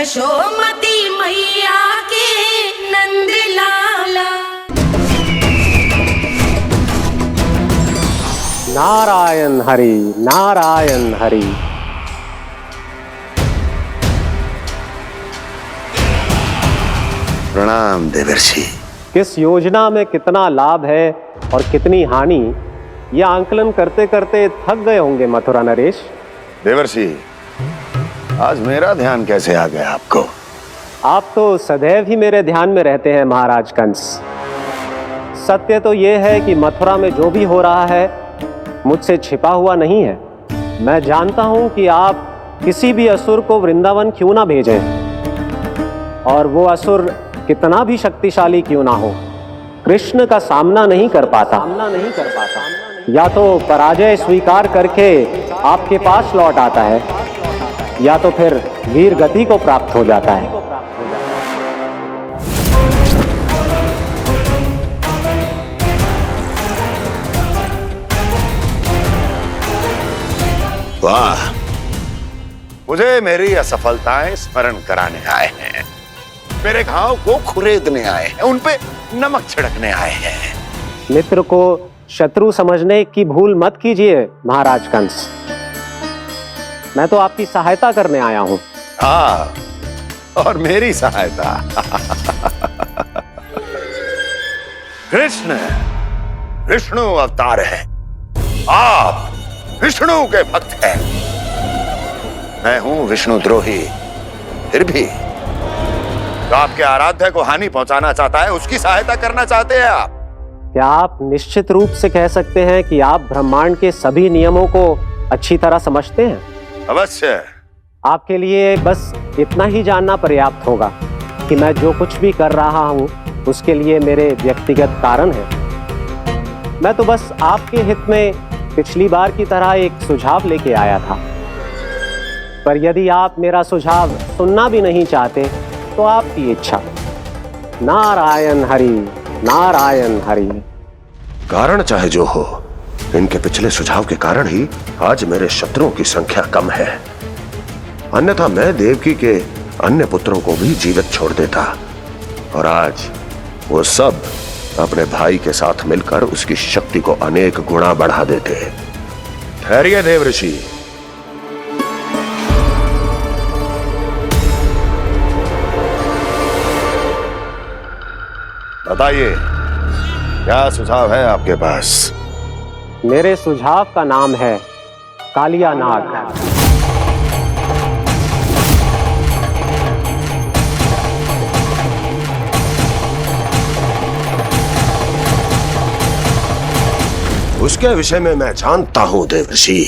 यशोमती मैया के नंद लाला। नारायण हरि, नारायण हरि। प्रणाम देवर्षि। किस योजना में कितना लाभ है और कितनी हानि, यह आंकलन करते करते थक गए होंगे मथुरा नरेश। देवर्षि, आज मेरा ध्यान कैसे आ गया आपको? आप तो सदैव ही मेरे ध्यान में रहते हैं महाराज कंस। सत्य तो यह है कि मथुरा में जो भी हो रहा है मुझसे छिपा हुआ नहीं है। मैं जानता हूं कि आप किसी भी असुर को वृंदावन क्यों ना भेजें, और वो असुर कितना भी शक्तिशाली क्यों ना हो, कृष्ण का सामना नहीं कर पाता। या तो पराजय स्वीकार करके आपके पास लौट आता है, या तो फिर वीर गति को प्राप्त हो जाता है। वाह, मुझे मेरी असफलताएं स्मरण कराने आए हैं, मेरे घाव को खुरेदने आए हैं, उन पे नमक छिड़कने आए हैं। मित्र को शत्रु समझने की भूल मत कीजिए महाराज कंस। मैं तो आपकी सहायता करने आया हूं। हाँ, और मेरी सहायता। कृष्ण विष्णु अवतार है, आप विष्णु के भक्त हैं। मैं हूं विष्णु द्रोही, फिर भी तो आपके आराध्य को हानि पहुंचाना चाहता है, उसकी सहायता करना चाहते हैं आप। क्या आप निश्चित रूप से कह सकते हैं कि आप ब्रह्मांड के सभी नियमों को अच्छी तरह समझते हैं? अवश्य। आपके लिए बस इतना ही जानना पर्याप्त होगा कि मैं जो कुछ भी कर रहा हूं उसके लिए मेरे व्यक्तिगत कारण हैं। मैं तो बस आपके हित में पिछली बार की तरह एक सुझाव लेके आया था, पर यदि आप मेरा सुझाव सुनना भी नहीं चाहते तो आपकी इच्छा। नारायण हरि, नारायण हरि। कारण चाहे जो हो, इनके पिछले सुझाव के कारण ही आज मेरे शत्रुओं की संख्या कम है। अन्यथा मैं देवकी के अन्य पुत्रों को भी जीवित छोड़ देता, और आज वो सब अपने भाई के साथ मिलकर उसकी शक्ति को अनेक गुना बढ़ा देते। ठहरिए देवर्षि। बताइए, क्या सुझाव है आपके पास? मेरे सुझाव का नाम है कालिया नाग। उसके विषय में मैं जानता हूं देवर्षि।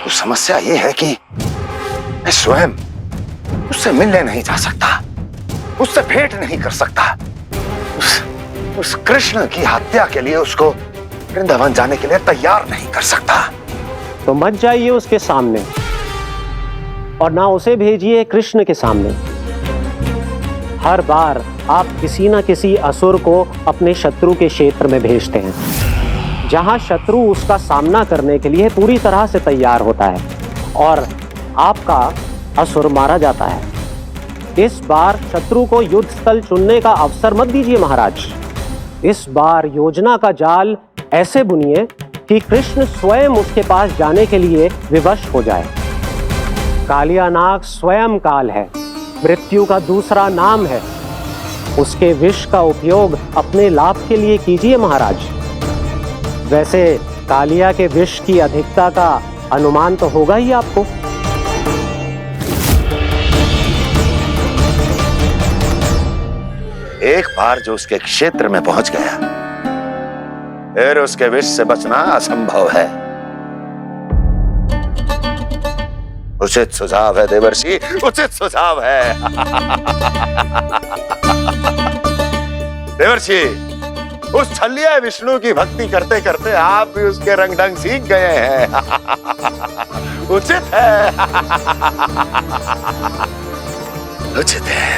तो समस्या यह है कि मैं स्वयं उससे मिलने नहीं जा सकता, उससे भेंट नहीं कर सकता। उस कृष्ण की हत्या के लिए उसको वृंदावन जाने के लिए तैयार नहीं कर सकता। तो मत जाइए उसके सामने, और ना उसे भेजिए कृष्ण के सामने। हर बार आप किसी ना किसी असुर को अपने शत्रु के क्षेत्र में भेजते हैं, जहां शत्रु उसका सामना करने के लिए पूरी तरह से तैयार होता है और आपका असुर मारा जाता है। इस बार शत्रु को युद्ध स्थल चुनने का अवसर मत दीजिए महाराज। इस बार योजना का जाल ऐसे बुनिए कि कृष्ण स्वयं उसके पास जाने के लिए विवश हो जाए। कालिया नाग स्वयं काल है, मृत्यु का दूसरा नाम है। उसके विष का उपयोग अपने लाभ के लिए कीजिए महाराज। वैसे कालिया के विष की अधिकता का अनुमान तो होगा ही आपको। एक बार जो उसके क्षेत्र में पहुंच गया, फिर उसके विष से बचना असंभव है। उचित सुझाव है देवर्षि, उचित सुझाव है। देवर्षि, उस छलिया विष्णु की भक्ति करते करते आप भी उसके रंग ढंग सीख गए हैं। उचित है, उचित है।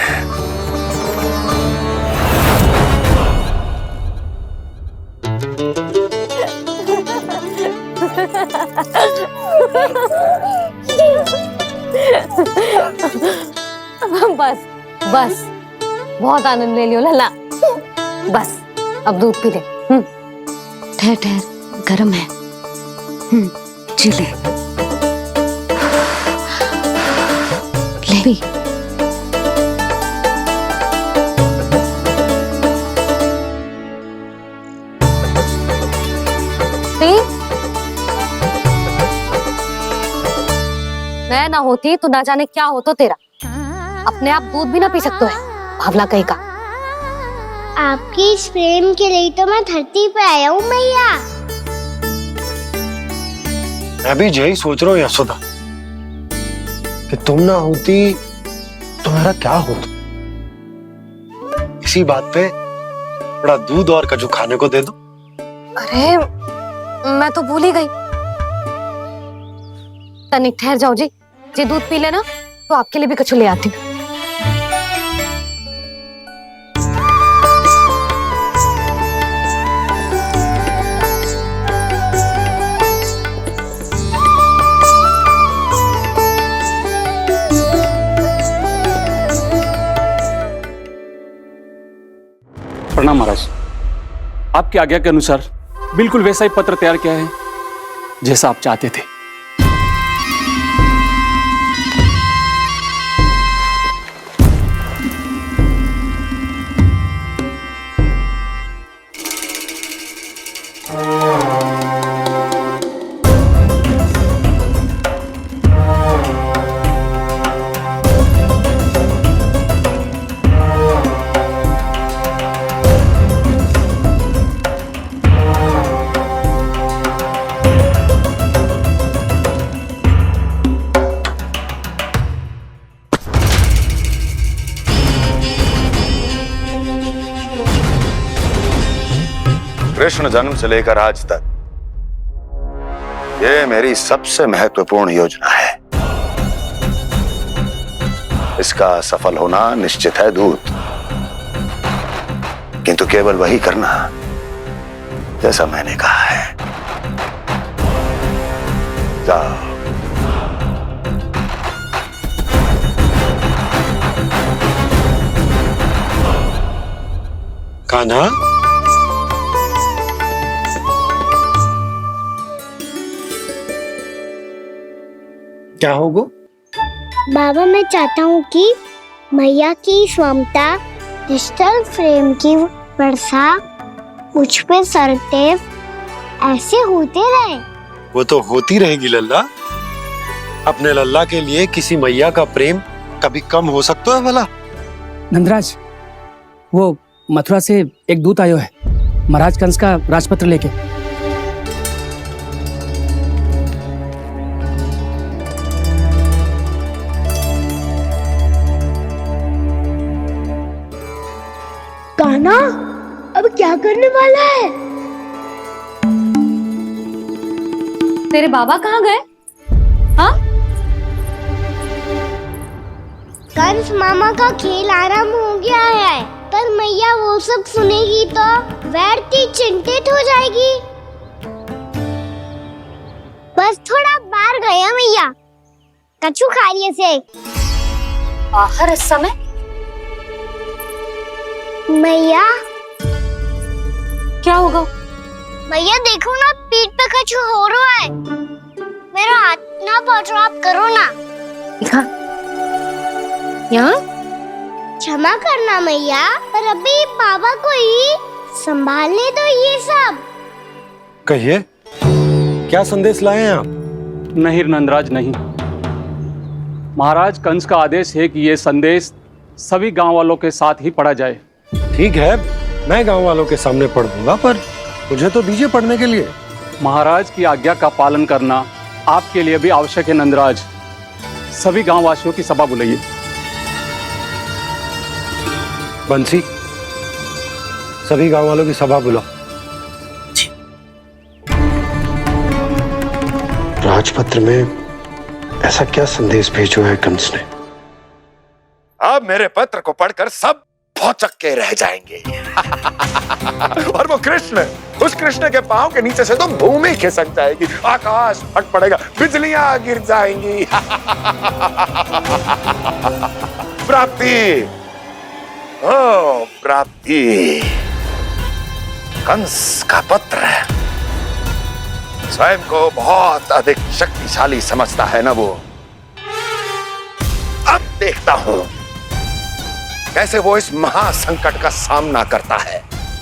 बस बस, बहुत आनंद ले लियो लल्ला। बस अब दूध पी ले। ठहर ठहर, गर्म है। जी ले ले भी। मैं ना होती तो ना जाने क्या हो तो तेरा। अपने आप दूध भी ना पी सकते है, भावला कहीं का। आपकी इस प्रेम के लिए तो मैं धरती पे आया हूँ मैया। मैं भी यही सोच रहा हूँ यशोदा कि तुम ना होती तो मेरा क्या होता। इसी बात पे थोड़ा दूध और कजू खाने को दे दो। अरे मैं तो भूल ही गई। तनिक ठहर जाओ जी, दूध पी लेना तो आपके लिए भी कछु ले आती हूँ। प्रणाम महाराज। आपकी आज्ञा के अनुसार बिल्कुल वैसा ही पत्र तैयार किया है जैसा आप चाहते थे। कृष्ण जन्म से लेकर आज तक ये मेरी सबसे महत्वपूर्ण योजना है। इसका सफल होना निश्चित है दूत, किंतु केवल वही करना जैसा मैंने कहा है। जाओ। कान्हा, क्या होगा? बाबा मैं चाहता हूँ कि मैया की ममता क्रिस्टल फ्रेम की वर्षा मुझ पे सरतेव ऐसे होते रहे। वो तो होती रहेगी लल्ला। अपने लल्ला के लिए किसी मैया का प्रेम कभी कम हो सकता है भला? नंदराज, वो मथुरा से एक दूत आयो है महाराज कंस का राजपत्र लेके। कान्हा अब क्या करने वाला है? तेरे बाबा कहाँ गए? हाँ? कंस मामा का खेल आराम हो गया है, पर मैया वो सब सुनेगी तो व्यर्थ चिंतित हो जाएगी। बस थोड़ा बाहर गया मैया, कछु खा रही से। बाहर इस समय? मैया क्या होगा? मैया देखो ना, पीठ पे कछु हो रहा है। मेरा हाथ ना पकड़ो, आप करो ना। दिखा यहाँ। क्षमा करना मैया, पर अभी बाबा को ही संभालने दो ये सब। कहिए, क्या संदेश लाए हैं आप? नहीं नंदराज, नहीं। महाराज कंस का आदेश है कि ये संदेश सभी गांव वालों के साथ ही पढ़ा जाए। ठीक है, मैं गांव वालों के सामने पढ़ दूंगा, पर मुझे तो दीजिए पढ़ने के लिए। महाराज की आज्ञा का पालन करना आपके लिए भी आवश्यक है नंदराज। सभी गांव वासियों की सभा बुलाइए। बंसी, सभी गांव वालों की सभा बुलाओ। राजपत्र में ऐसा क्या संदेश भेजो है कंस ने? अब मेरे पत्र को पढ़कर सब भौचक के रह जाएंगे। और वो कृष्ण, उस कृष्ण के पांव के नीचे से तो भूमि खिसक जाएगी, आकाश फट पड़ेगा, बिजलियां गिर जाएंगी। प्राप्ति, ओ प्राप्ति, कंस का पुत्र स्वयं को बहुत अधिक शक्तिशाली समझता है ना वो। अब देखता हूं कैसे वो इस महासंकट का सामना करता है।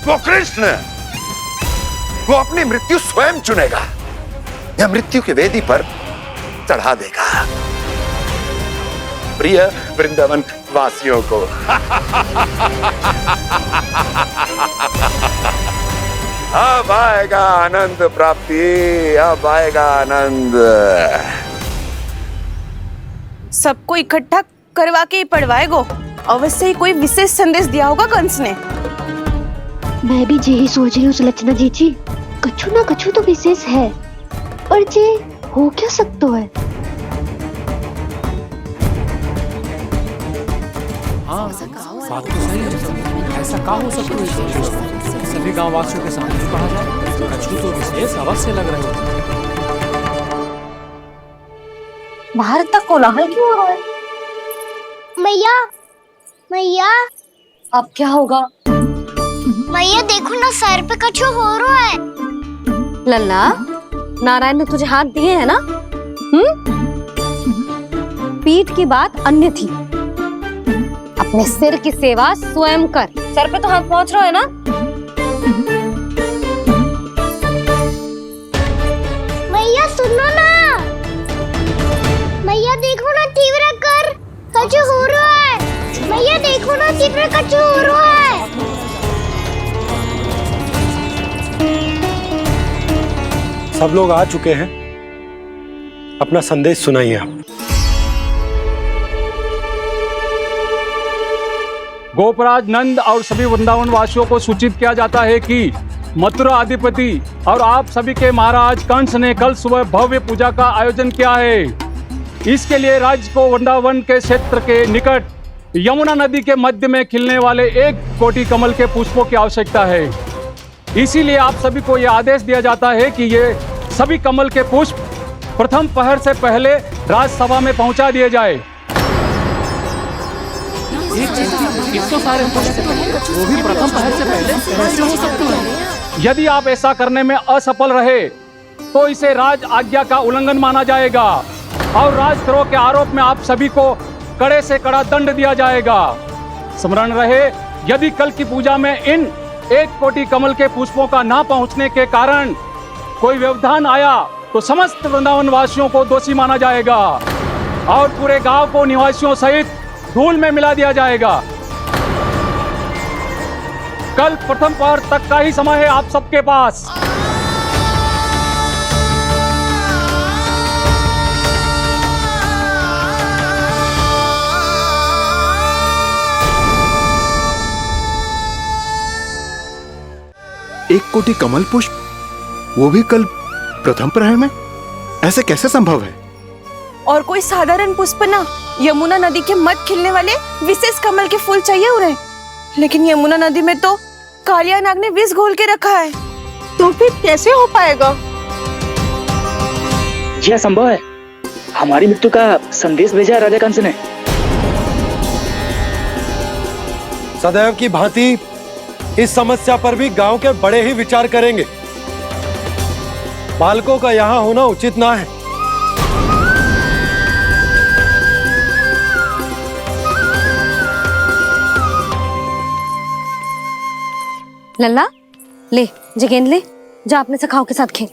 वो कृष्ण, वो अपनी मृत्यु स्वयं चुनेगा या मृत्यु की वेदी पर चढ़ा देगा प्रिय वृंदावन वासियों को। अब आएगा आनंद प्राप्ति, अब आएगा आनंद। सबको इकट्ठा करवा के ही पढ़वाएगो। अवश्य ही कोई विशेष संदेश दिया होगा कंस ने। मैं भी यही सोच रही हूँ सुलक्षणा जी, कछु ना कछु तो विशेष है, पर जे हो क्या सकता है? हाँ, बात तो सही है। ऐसा क्या हो सकता है? सभी गांव वासियों के सामने कहा जाए, कछु तो विशेष अवश्य लग रहे हो। बाहर इतना कोलाहल क्यों हो रहा है? मैया, मैया, अब क्या होगा? मैया देखो ना, सर पे कछु हो रहा है। लल्ला, नारायण ने तुझे हाथ दिए हैं ना? पीठ की बात अन्य थी, अपने सिर की सेवा स्वयं कर। सर पे तो हाथ पहुंच रहा है ना? मैया सुनो ना, मैया देखो ना, तीव्र कर कछु हो रहा है। मैया देखो ना, तीव्र कछु हो रहा है। सब लोग आ चुके हैं, अपना संदेश सुनाइए आप। गोपराज नंद और सभी वृंदावन वासियों को सूचित किया जाता है कि मथुरा अधिपति और आप सभी के महाराज कंस ने कल सुबह भव्य पूजा का आयोजन किया है। इसके लिए राज्य को वृंदावन के क्षेत्र के निकट यमुना नदी के मध्य में खिलने वाले 1 कोटि कमल के पुष्पों की आवश्यकता है। इसीलिए आप सभी को यह आदेश दिया जाता है कि ये सभी कमल के पुष्प प्रथम पहर से पहले राजसभा में पहुंचा दिए जाए। तो सारे वो भी प्रथम पहर से पहले कैसे हो सकते हैं? यदि आप ऐसा करने में असफल रहे तो इसे राज आज्ञा का उल्लंघन माना जाएगा और राजद्रोह के आरोप में आप सभी को कड़े से कड़ा दंड दिया जाएगा। स्मरण रहे, यदि कल की पूजा में इन 1 कोटि कमल के पुष्पों का ना पहुंचने के कारण कोई व्यवधान आया तो समस्त वृंदावन वासियों को दोषी माना जाएगा और पूरे गांव को निवासियों सहित धूल में मिला दिया जाएगा। कल प्रथम पहर तक का ही समय है आप सबके पास। एक कोटि कमल पुष्प, वो भी कल प्रथम प्रहर में? ऐसे कैसे संभव है? और कोई साधारण पुष्प ना, यमुना नदी के मध्य खिलने वाले विशेष कमल के फूल चाहिए उन्हें। लेकिन यमुना नदी में तो कालिया नाग ने विष घोल के रखा है, तो फिर कैसे हो पाएगा? यह संभव है। हमारी मृत्यु का संदेश भेजा राजा कंस ने। सदैव की भांति इस समस्या पर भी गांव के बड़े ही विचार करेंगे। बालकों का यहाँ होना उचित ना है। लल्ला, ले जे गेंद ले, जा अपने सखाओं के साथ खेल।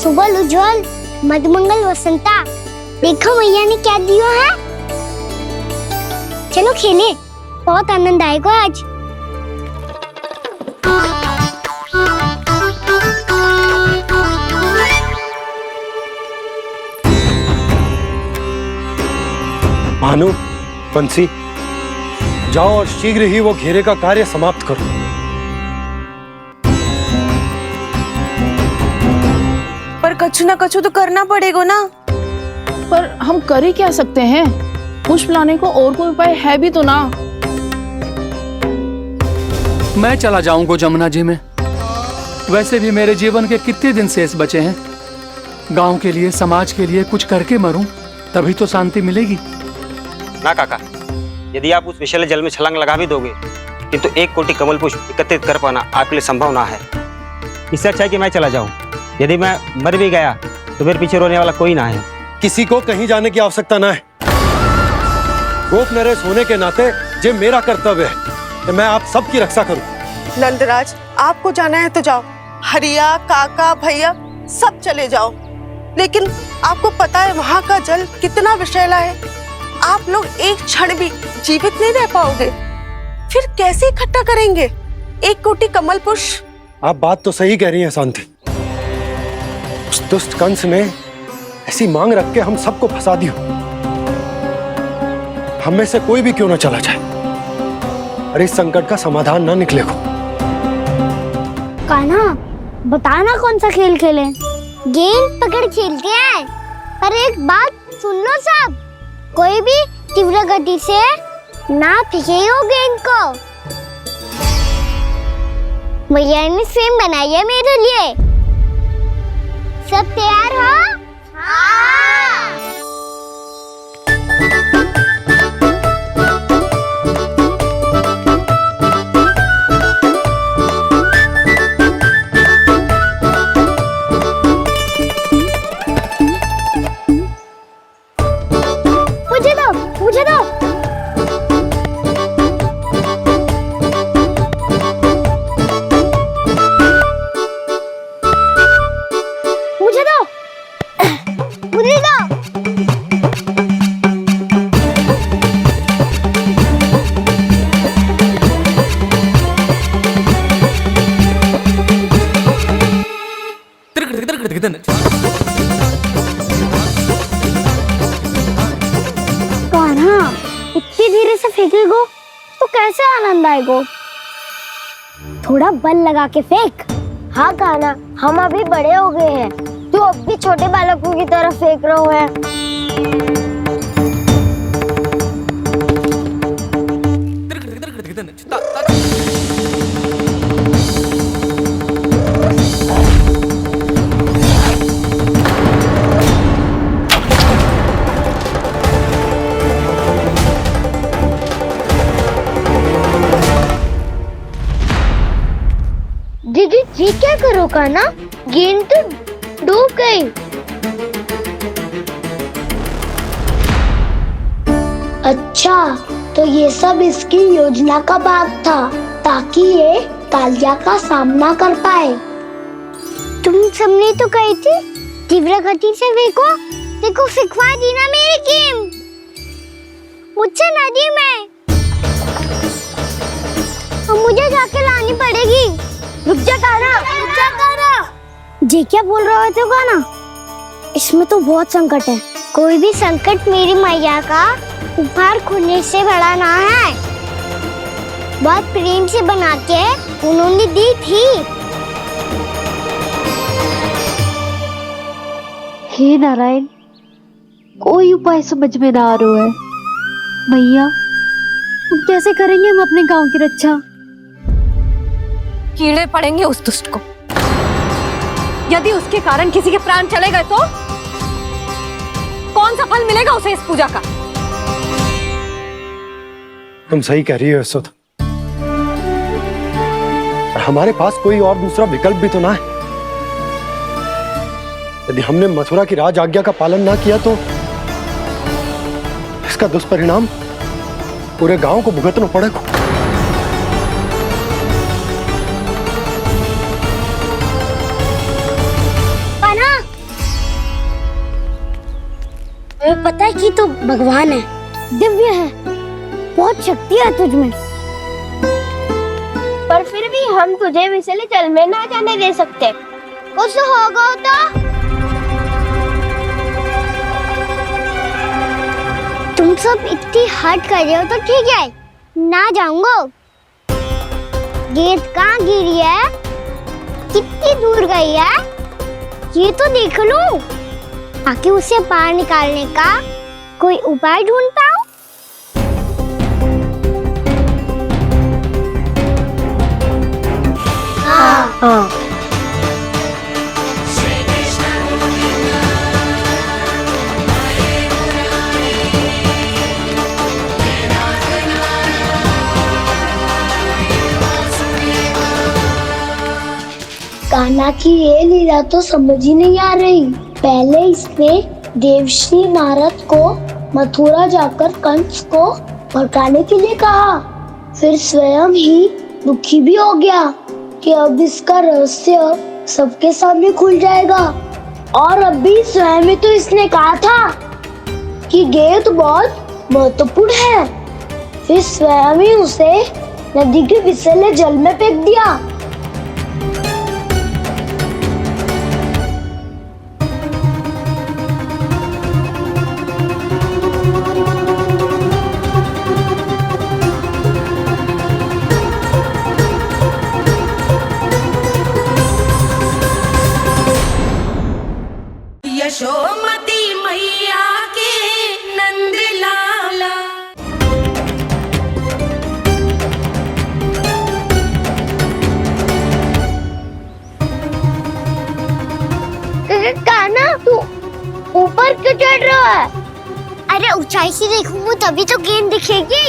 सुबह उज्जवल, मधुमंगल वसंता, देखो मैया ने क्या दिया है। चलो खेले, बहुत आनंद आएगा आज। भानु, बंसी, जाओ और शीघ्र ही वो घेरे का कार्य समाप्त करो। पर कछु ना कछु तो करना पड़ेगा ना। पर हम कर ही क्या सकते हैं? पुष्प लाने को और कोई उपाय है भी तो ना। मैं चला जाऊंगा जमुना जी में। वैसे भी मेरे जीवन के कितने दिन शेष बचे हैं। गांव के लिए, समाज के लिए कुछ करके मरूं, तभी तो शांति मिलेगी। ना काका, यदि आप उस विषैले जल में छलांग लगा भी दोगे, किंतु 1 कोटि कमल पुष्प एकत्रित कर पाना आपके लिए संभव ना है। इससे अच्छा है कि मैं चला जाऊं। यदि मैं मर भी गया तो मेरे पीछे रोने वाला कोई ना है। किसी को कहीं जाने की आवश्यकता ना है। गोप नरेश होने के नाते ये मेरा कर्तव्य है कि मैं आप सबकी रक्षा करूं। नंदराज, आपको जाना है तो जाओ। हरिया, काका, भैया सब चले जाओ। लेकिन आपको पता है वहाँ का जल कितना विषैला है। आप लोग एक क्षण भी जीवित नहीं रह पाओगे। फिर कैसे इकट्ठा करेंगे 1 कोटि कमल पुष्प? आप बात तो सही कह रही हैं शांति। उस दुष्ट कंस ने ऐसी मांग रख के हम सबको फंसा दिया। हम में से कोई भी क्यों ना चला जाए, अरे इस संकट का समाधान ना निकले को। कान्हा, बताना कौन सा खेल खेलें? गेंद पकड़ खेलते हैं। पर एक बात सुन लो सब, कोई भी तीव्र गति से ना फेंकेगा गेंद को। मैया ने फ्रेम बनाई है मेरे लिए। सब तैयार हो? हाँ। मुझे दो, मुझे दो। मुझे दो, मुझे दो। कान्हा, इतनी धीरे से फेंकेगो तो कैसे आनंद आएगो? थोड़ा बल लगा के फेंक। हाँ कान्हा, हम अभी बड़े हो गए हैं, तू अब भी छोटे बालकों की तरह फेंक रहे है। दीदी जी क्या करो कान्हा? गेंद तो डूब गई। अच्छा, तो ये सब इसकी योजना का भाग था ताकि ये कालिया का सामना कर पाए। तुम सबने तो कही थी तीव्र गति से फेंको। देखो सिखवा दी ना मेरी गेम। मुझसे नदी में। अब मुझे जाके लानी पड़ेगी। रुक जा कान्हा, रुक जा कान्हा। जी क्या बोल रहे थे कान्हा? इसमें तो बहुत संकट है। कोई भी संकट मेरी मैया का उपहार खोने से बड़ा ना है। बहुत प्रेम से बना के उन्होंने दी थी। हे नारायण, कोई उपाय समझ में ना आ रहा है। मैया, अब कैसे करेंगे हम अपने गांव की रक्षा? कीड़े पड़ेंगे उस दुष्ट को। यदि उसके कारण किसी के प्राण चले गए तो कौन सा फल मिलेगा उसे इस पूजा का? तुम सही कह रही हो यशोदा। हमारे पास कोई और दूसरा विकल्प भी तो ना है। यदि हमने मथुरा की राज आज्ञा का पालन ना किया तो इसका दुष्परिणाम पूरे गांव को भुगतना पड़ेगा। पता है कि तो भगवान है, दिव्य है, बहुत शक्ति है तुझ में। पर फिर भी हम तुझे विषैले जल में ना जाने दे सकते। कुछ होगा तो तुम सब इतनी हट कर रहे हो तो ठीक है, ना जाऊंगा। गेंद कहाँ गिरी है, कितनी दूर गई है, ये तो देख लो, ताकि उसे बाहर निकालने का कोई उपाय ढूंढ पाओ। हाँ। कान्हा की ये लीला तो समझ ही नहीं आ रही। पहले इसने देवश्री नारद को मथुरा जाकर कंस को भड़काने के लिए कहा, फिर स्वयं ही दुखी भी हो गया कि अब इसका रहस्य सबके सामने खुल जाएगा। और अभी स्वयं ही तो इसने कहा था कि गेट बहुत महत्वपूर्ण है, फिर स्वयं ही उसे नदी के विषैले जल में फेंक दिया। यशोमती मैया के नंद लाला। कान्हा तू ऊपर क्यों चढ़ रहा है? अरे ऊंचाई से देखूंगा तभी तो गेंद दिखेगी।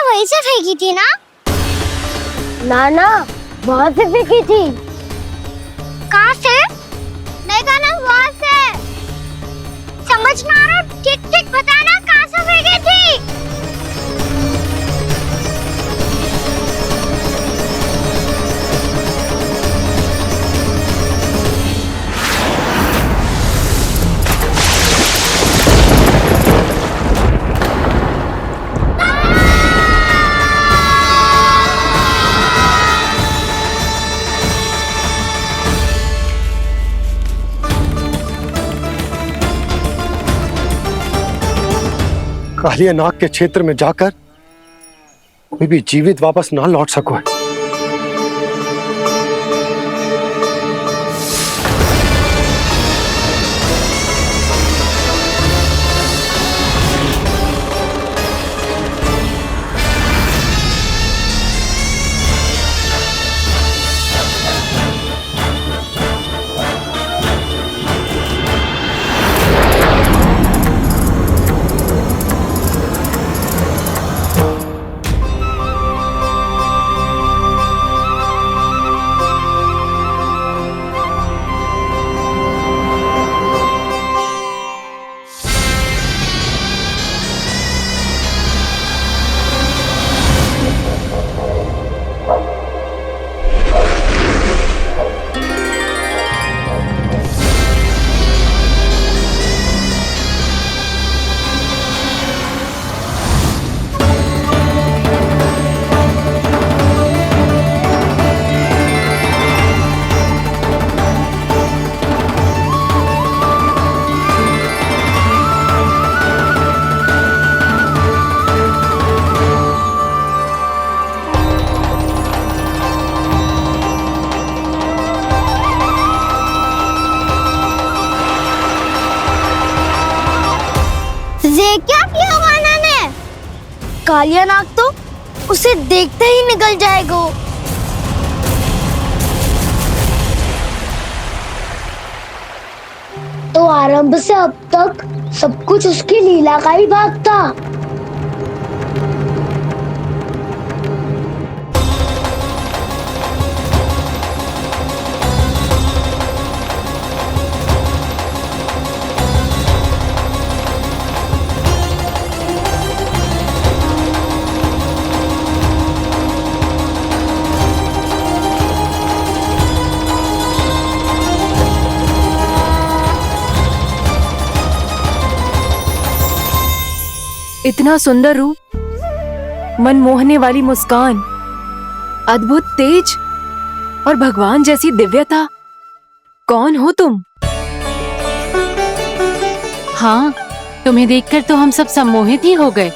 वहीं से फेंकी थी ना? ना वहाँ से फेंकी थी। कहाँ से? नहीं कहना वहाँ से। समझ ना आ रहा, ठीक ठीक बताना कहाँ से फेंकी थी? कालिया नाग के क्षेत्र में जाकर कोई भी जीवित वापस ना लौट सको। ये क्या किया कान्हा ने? कालिया नाग तो उसे देखते ही निकल जाएगा। तो आरंभ से अब तक सब कुछ उसकी लीला का ही भाग था। इतना सुंदर रूप, मन मोहने वाली मुस्कान, अद्भुत तेज और भगवान जैसी दिव्यता। कौन हो तुम? हाँ, तुम्हें देखकर तो हम सब सम्मोहित ही हो गए।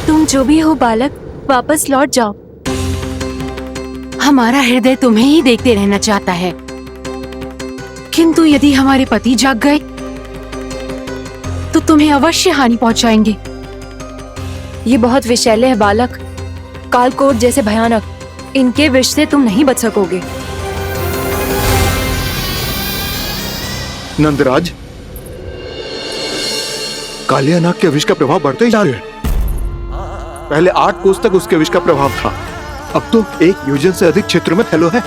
तुम जो भी हो बालक, वापस लौट जाओ। हमारा हृदय तुम्हें ही देखते रहना चाहता है, किंतु यदि हमारे पति जाग गए तो तुम्हें अवश्य हानि पहुंचाएंगे। ये बहुत विषैले है बालक, कालकोट जैसे भयानक। इनके विष से तुम नहीं बच सकोगे। नंदराज, कालिया नाग के विष का प्रभाव बढ़ते ही जा रहा है। पहले 8 कोस तक उसके विष का प्रभाव था, अब तो 1 योजन से अधिक क्षेत्र में फैलो है।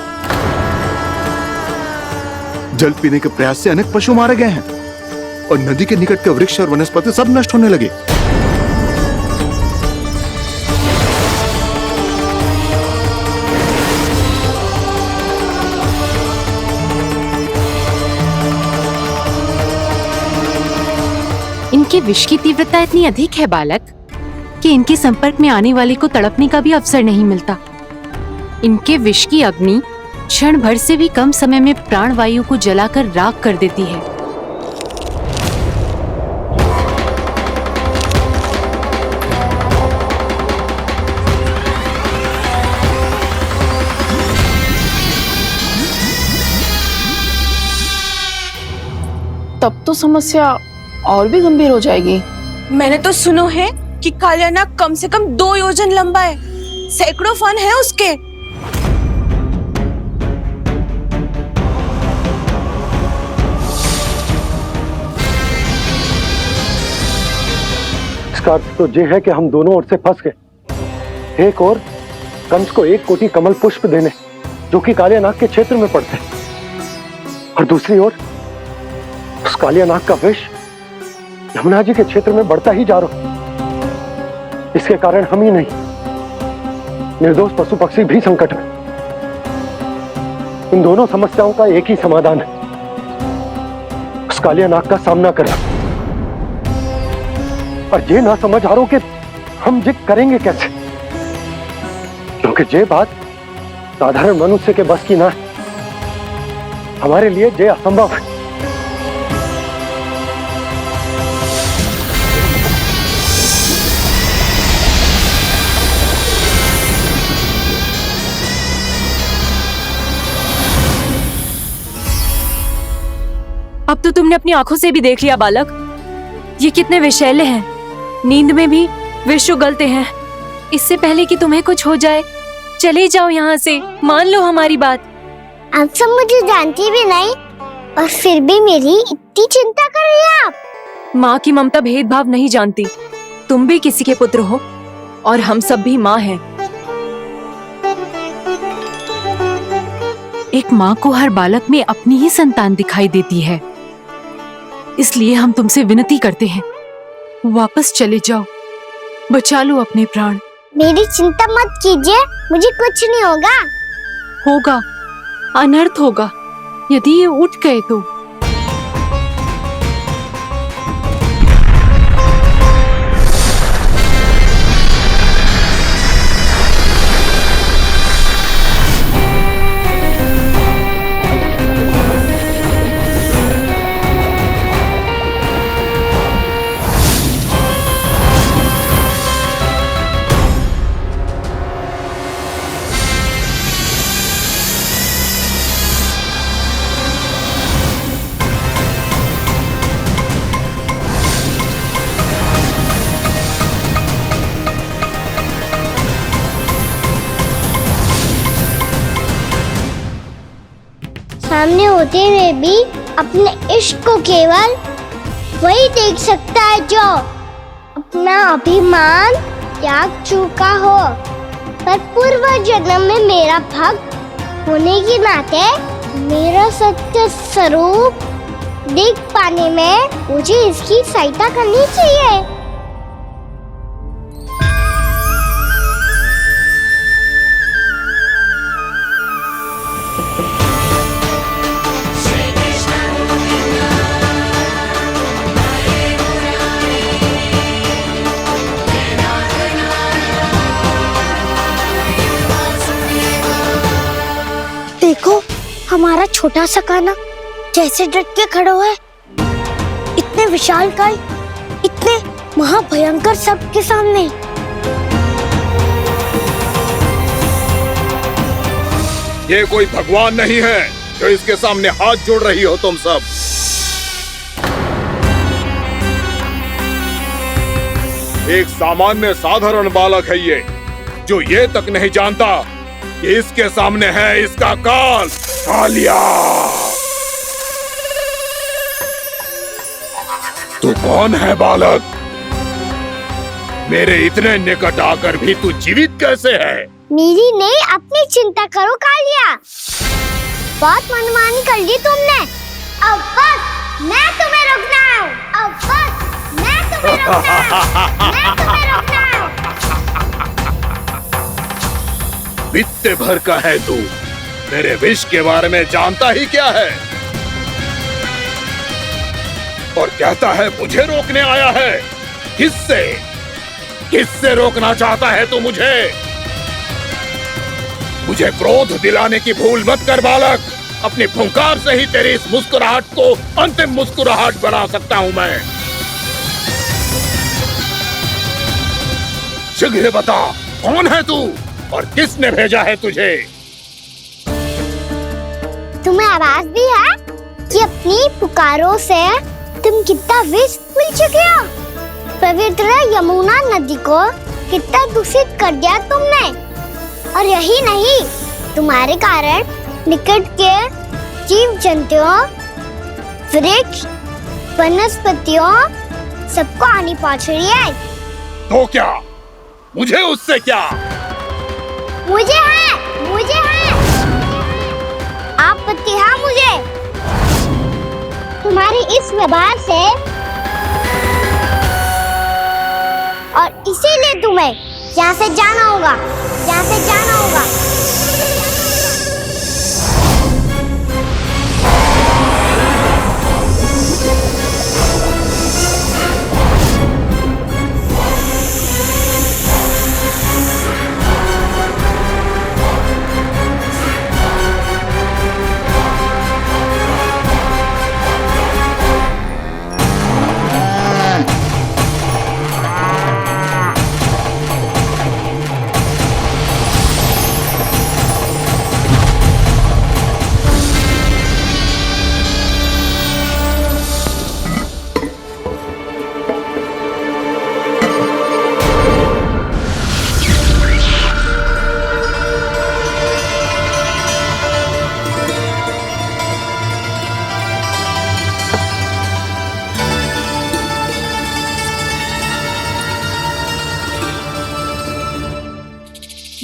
जल पीने के प्रयास से अनेक पशु मारे गए हैं और नदी के निकट के वृक्ष और वनस्पति सब नष्ट होने लगे। इनके विष की तीव्रता इतनी अधिक है बालक कि इनके संपर्क में आने वाले को तड़पने का भी अवसर नहीं मिलता। इनके विष की अग्नि क्षण भर से भी कम समय में प्राणवायु को जलाकर राख कर देती है। तब तो समस्या और भी गंभीर हो जाएगी। मैंने तो सुनो है कि कालिया नाग कम से कम 2 योजन लंबा है, सैकड़ों फन है उसके। इसका अर्थ तो ये है कि हम दोनों ओर से फंस गए। एक और कंस को 1 कोटि कमल पुष्प देने, जो कि कालिया नाग के क्षेत्र में पड़ते हैं, और दूसरी ओर उस कालिया नाग का विष यमुना जी के क्षेत्र में बढ़ता ही जा रहा। इसके कारण हम ही नहीं, निर्दोष पशु पक्षी भी संकट में। इन दोनों समस्याओं का एक ही समाधान है, उस कालिया नाग का सामना करना। और ये ना समझ आ रहा कि हम ये करेंगे कैसे, क्योंकि ये बात साधारण मनुष्य के बस की ना है। हमारे लिए ये असंभव है। अब तो तुमने अपनी आंखों से भी देख लिया बालक, ये कितने विषैले हैं। नींद में भी विष उगलते हैं। इससे पहले कि तुम्हें कुछ हो जाए, चले जाओ यहाँ से, मान लो हमारी बात। आप सब मुझे जानती भी नहीं और फिर भी मेरी इतनी चिंता कर रही हैं आप। माँ की ममता भेदभाव नहीं जानती। तुम भी किसी के पुत्र हो और हम सब भी माँ हैं। एक माँ को हर बालक में अपनी ही संतान दिखाई देती है, इसलिए हम तुमसे विनती करते हैं, वापस चले जाओ, बचा लो अपने प्राण। मेरी चिंता मत कीजिए, मुझे कुछ नहीं होगा। होगा, अनर्थ होगा यदि ये उठ गए तो। सामने होते हुए भी अपने इश्क को केवल वही देख सकता है जो अपना अभिमान त्याग चुका हो। पर पूर्व जन्म में मेरा भक्त होने के नाते मेरा सत्य स्वरूप देख पाने में मुझे इसकी सहायता करनी चाहिए। हमारा छोटा सा कान्हा कैसे डट के खड़ा हुआ है इतने विशालकाय, इतने महाभयंकर सबके सामने। ये कोई भगवान नहीं है जो इसके सामने हाथ जोड़ रही हो तुम सब। एक सामान्य साधारण बालक है ये, जो ये तक नहीं जानता कि इसके सामने है इसका काल, कालिया। तू कौन है बालक? मेरे इतने निकट आकर भी तू जीवित कैसे है? मेरी नहीं, अपनी चिंता करो कालिया। बहुत मनमानी कर ली तुमने। अब बस मैं तुम्हें रोकना हूँ। अब बस मैं तुम्हें रोकना हूँ। मैं तुम्हें रोकना हूँ। बित्ते भर का है तू, मेरे विष के बारे में जानता ही क्या है? और कहता है मुझे रोकने आया है। किससे? किससे रोकना चाहता है तू मुझे? मुझे क्रोध दिलाने की भूल मत कर बालक। अपनी फुंकार से ही तेरी इस मुस्कुराहट को अंतिम मुस्कुराहट बना सकता हूं मैं। शीघ्र बता, कौन है तू और किसने भेजा है तुझे? तुम्हें आवाज दी है कि अपनी पुकारों से तुम कितना विष भूल चुके हो। पवित्र यमुना नदी को कितना दूषित कर दिया तुमने। और यही नहीं, तुम्हारे कारण निकट के जीव जंतुओं, वृक्ष, वनस्पतियों सबको हानि पहुंच रही है। तो क्या? मुझे उससे क्या? मुझे है आपत्ति है मुझे तुम्हारी इस व्यवहार से, और इसीलिए तुम्हें यहाँ से जाना होगा। यहाँ से जाना होगा।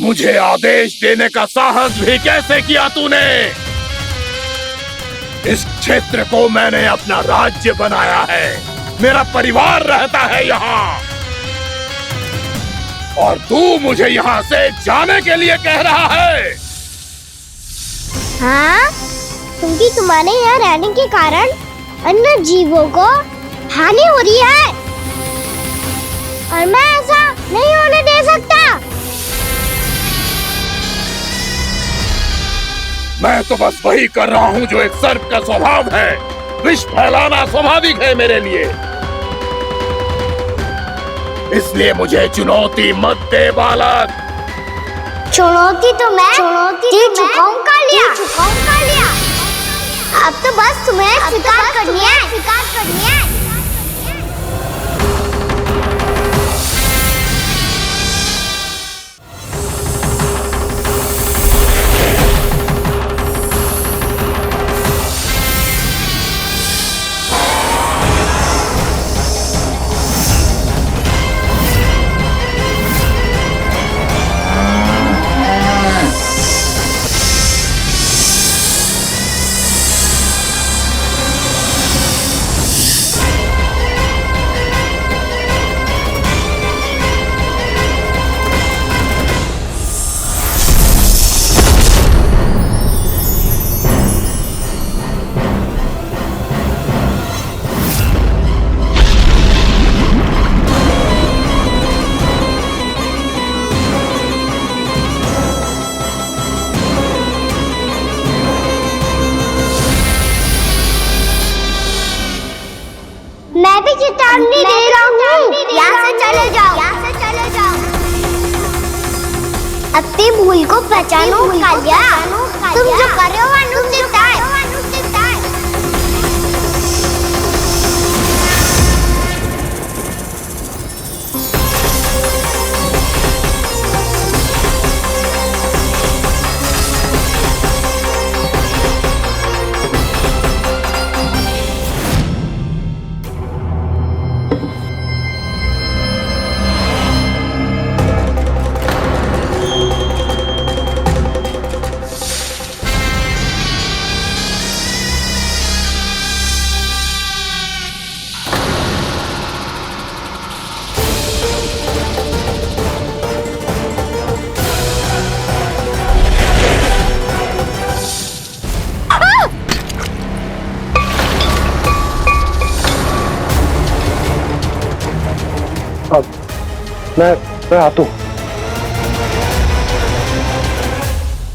मुझे आदेश देने का साहस भी कैसे किया तूने? इस क्षेत्र को मैंने अपना राज्य बनाया है। मेरा परिवार रहता है यहाँ, और तू मुझे यहाँ से जाने के लिए कह रहा है? हाँ, क्योंकि तुम्हारे यहाँ रहने के कारण अन्य जीवों को हानि हो रही है, और मैं ऐसा नहीं होने दे सकता। मैं तो बस वही कर रहा हूँ जो एक सर्प का स्वभाव है। विष फैलाना स्वाभाविक है मेरे लिए। इसलिए मुझे चुनौती मत दे बालक। चुनौती तो मैं दे चुका हूँ कालिया। अब तो बस तुम्हें स्वीकार करनी है। मैं भी चेतावनी दे रहा हूँ, यहाँ से चले जाओ, यहाँ से चले जाओ। अपनी भूल को पहचानो कालिया, तुम जो कर रहे हो अनुचित है। मैं आता हूं।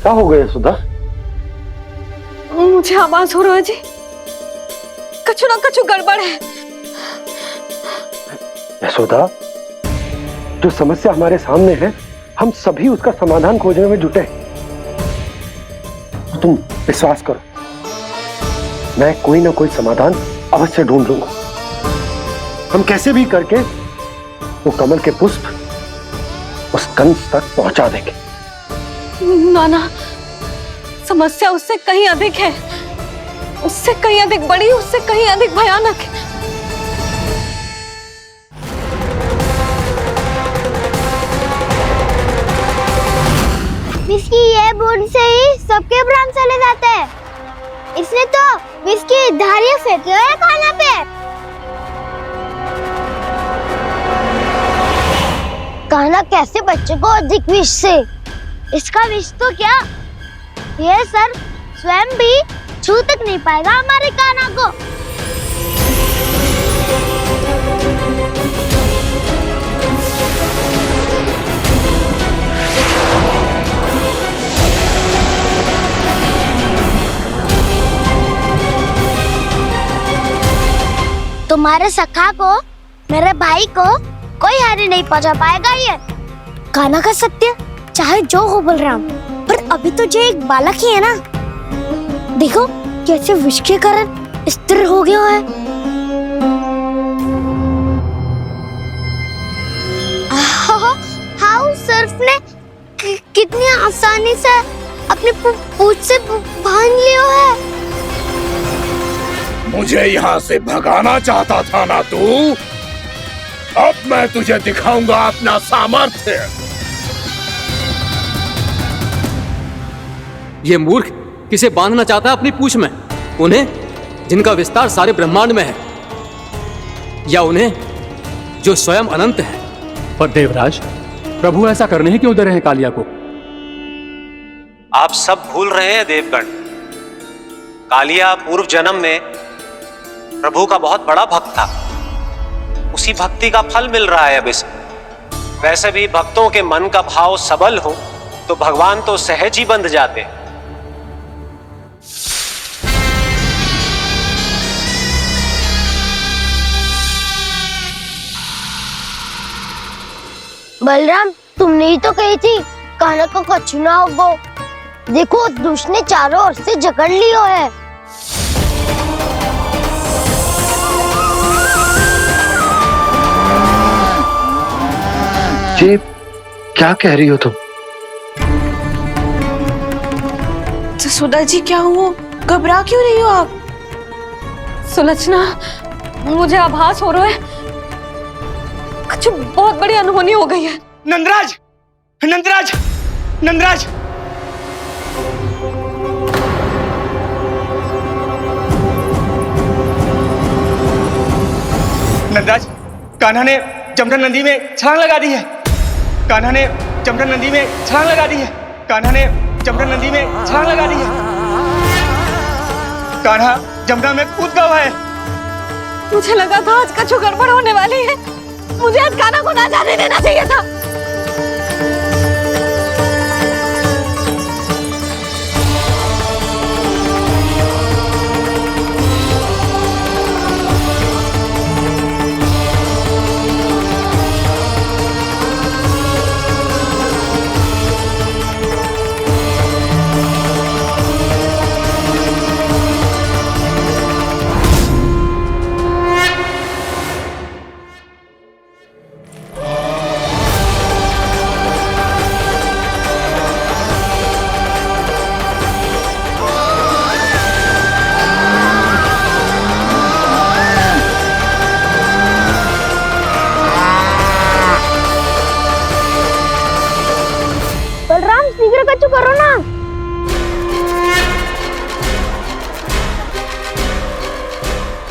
क्या हो गया सुधा? मुझे आवाज हो रहा है जी, कछु ना कछु गड़बड़ है। यशोदा, जो समस्या हमारे सामने है, हम सभी उसका समाधान खोजने में जुटे। तो तुम विश्वास करो, मैं कोई ना कोई समाधान अवश्य ढूंढ लूंगा। हम कैसे भी करके वो कमल के पुष्प उस कंस तक पहुंचा देंगे। नाना, समस्या उससे कहीं अधिक है, उससे कहीं अधिक बड़ी, उससे कहीं अधिक भयानक है। विस्की ये बूंद से ही सबके प्राण चले जाते हैं। इसने तो विस्की धारियां फेंके हुए खाना पे। कान्हा कैसे बच्चे को अधिक विष से? इसका विष तो क्या, ये सर स्वयं भी छू तक नहीं पाएगा हमारे कान्हा को। तुम्हारे सखा को, मेरे भाई को कोई हानि नहीं पहुंचा पाएगा। ये कान्हा का सत्य चाहे जो हो बलराम, पर अभी तो जो एक बालक ही है ना। देखो कैसे विष के कारण स्थिर हो गया है। हाउ सर्फ ने कितनी आसानी से अपनी पूंछ से बांध लिया है। मुझे यहाँ से भगाना चाहता था ना तू? अब मैं तुझे दिखाऊंगा अपना सामर्थ्य। ये मूर्ख किसे बांधना चाहता है अपनी पूंछ में? उन्हें जिनका विस्तार सारे ब्रह्मांड में है, या उन्हें जो स्वयं अनंत है? पर देवराज, प्रभु ऐसा करने ही क्यों दे रहे हैं कालिया को? आप सब भूल रहे हैं देवगण, कालिया पूर्व जन्म में प्रभु का बहुत बड़ा भक्त था। उसी भक्ति का फल मिल रहा है अब इसे। वैसे भी भक्तों के मन का भाव सबल हो तो भगवान तो सहज ही बंध जाते। बलराम, तुमने ही तो कही थी कान्हा को कछु ना होगो। देखो दुष्ट ने चारों ओर से जकड़ लियो है। जी, क्या कह रही हो तुम? सुधा जी, क्या हुआ? घबरा क्यों रही हो आप? सुलक्षणा, मुझे आभास हो रहा है कुछ बहुत बड़ी अनहोनी हो गई है। नंदराज, नंदराज, नंदराज! नंदराज, कान्हा ने जमदग्नि नदी में छलांग लगा दी है। कान्हा ने जमदग्नि नदी में छलांग लगा दी है। कान्हा ने जमदग्नि नदी में छलांग लगा दी है। कान्हा जमुना में कूद गया है। मुझे लगा था आज कछु गड़बड़ होने वाली है। मुझे आज कान्हा को ना जाने देना चाहिए था।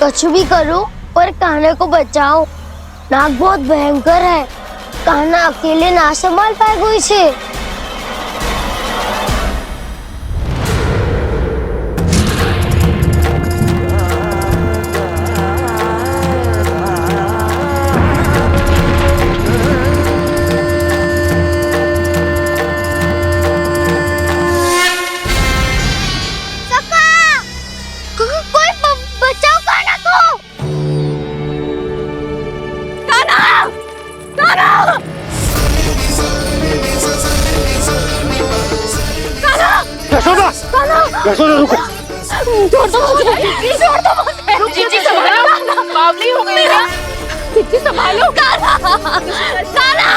कुछ भी करो पर कान्हा को बचाओ। नाग बहुत भयंकर है, कान्हा अकेले ना संभाल पाएगा इसे। यशोदा रुको। छोड़ दो मुझे, छोड़ दो मुझे। रुक जीजी, संभालो, बावली हो गई है। जीजी संभालो। कान्हा, कान्हा।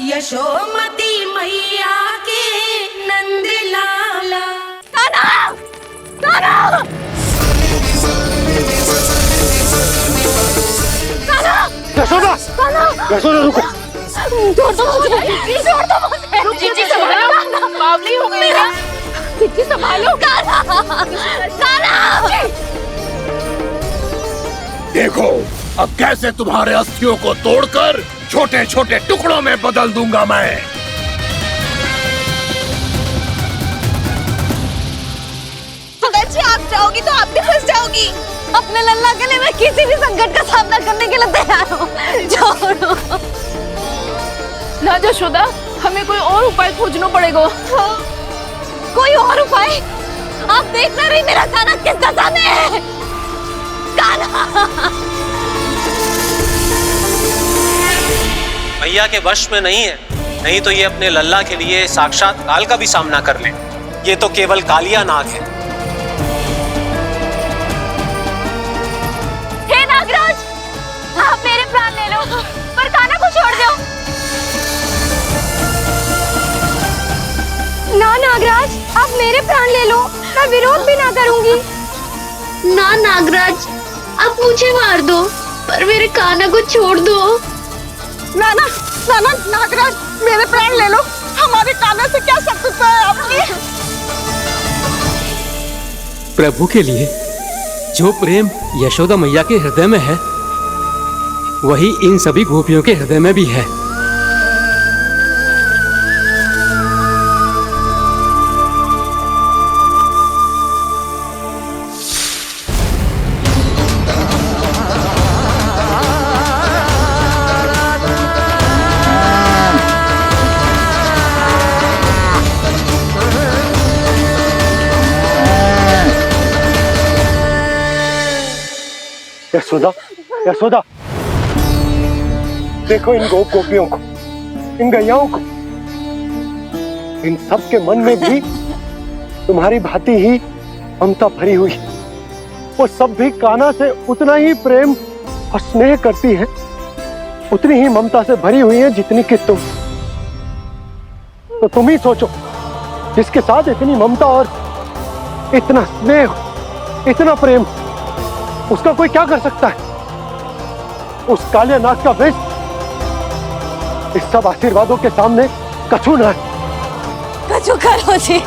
यशोमती मैया के नंद लाला। कान्हा, कान्हा। यशोदा, यशोदा रुको। छोड़ दो मुझे, छोड़ दो मुझे। रुक जीजी, संभालो, बावली हो गई है। जीजी संभालो। कान्हा, कान्हा। देखो अब कैसे तुम्हारे अस्थियों को तोड़कर छोटे छोटे टुकड़ों में बदल दूंगा मैं। अगर जी आप जाओगी तो आप भी फंस जाओगी। अपने लल्ला के लिए मैं किसी भी संकट का सामना करने के लिए तैयार हूँ। छोड़ो ना यशोदा, हमें कोई और उपाय खोजना पड़ेगा। हाँ। कोई और उपाय? आप देख ना रही मेरा कान्हा किस दशा में है। कान्हा मैया के वश में नहीं है, नहीं तो ये अपने लल्ला के लिए साक्षात काल का भी सामना कर ले। ये तो केवल कालिया नाग है। हे नागराज, आप मेरे प्राण ले लो पर कान्हा को छोड़ दो। ना नागराज, आप मेरे प्राण ले लो, मैं विरोध भी ना करूंगी। ना नागराज, आप मुझे मार दो पर मेरे कान्हा को छोड़ दो। ना ना ना ना नागराज, मेरे प्राण ले लो, हमारे कान्हा से क्या शत्रुता है आपकी। प्रभु के लिए जो प्रेम यशोदा मैया के हृदय में है, वही इन सभी गोपियों के हृदय में भी है। यशोदा, यशोदा, देखो इन गोपियों को, इन गैयाओं को, इन सब के मन में भी तुम्हारी भांति ही ममता भरी हुई। वो सब भी कान्हा से उतना ही प्रेम और स्नेह करती है, उतनी ही ममता से भरी हुई है जितनी कि तुम। तो तुम ही सोचो, जिसके साथ इतनी ममता और इतना स्नेह, इतना प्रेम, उसका कोई क्या कर सकता है? उस कालिया नाग का विष इस सब आशीर्वादों के सामने कछु ना है। कछु करो जी,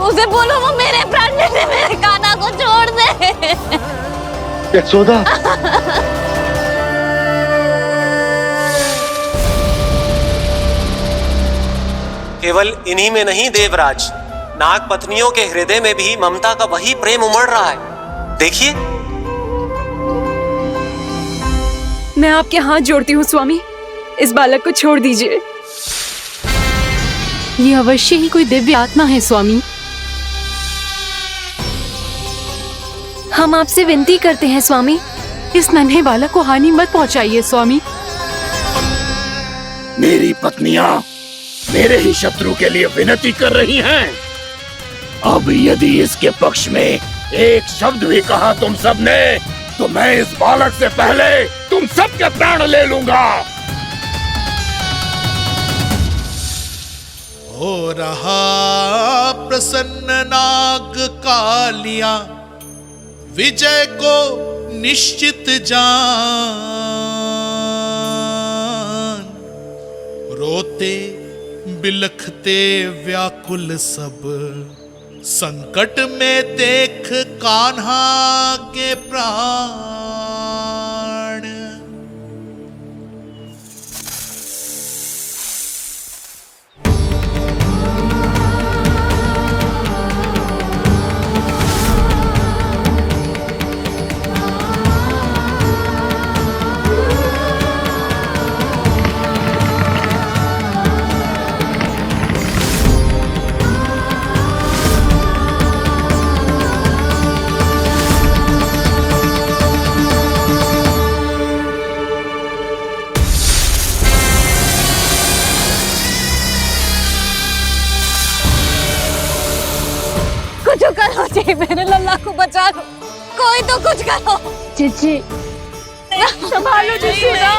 उसे बोलो वो मेरे प्राण ले ले, मेरे कान्हा को छोड़ दे। यशोदा, केवल इन्हीं में नहीं देवराज, नाग पत्नियों के हृदय में भी ममता का वही प्रेम उमड़ रहा है। देखिए। मैं आपके हाथ जोड़ती हूँ स्वामी, इस बालक को छोड़ दीजिए। ये अवश्य ही कोई दिव्य आत्मा है स्वामी। हम आपसे विनती करते हैं स्वामी, इस नन्हे बालक को हानि मत पहुंचाइए स्वामी। मेरी पत्नियां मेरे ही शत्रु के लिए विनती कर रही हैं। अब यदि इसके पक्ष में एक शब्द भी कहा तुम सबने, तो मैं इस बालक से पहले तुम सबके प्राण ले लूंगा। हो रहा प्रसन्न नाग कालिया, विजय को निश्चित जान। रोते बिलखते व्याकुल सब, संकट में देख कान्हा के प्राण। कुछ करो जी, मेरे लल्ला को बचा लो, कोई तो कुछ करो। जीजी संभालो जसोदा।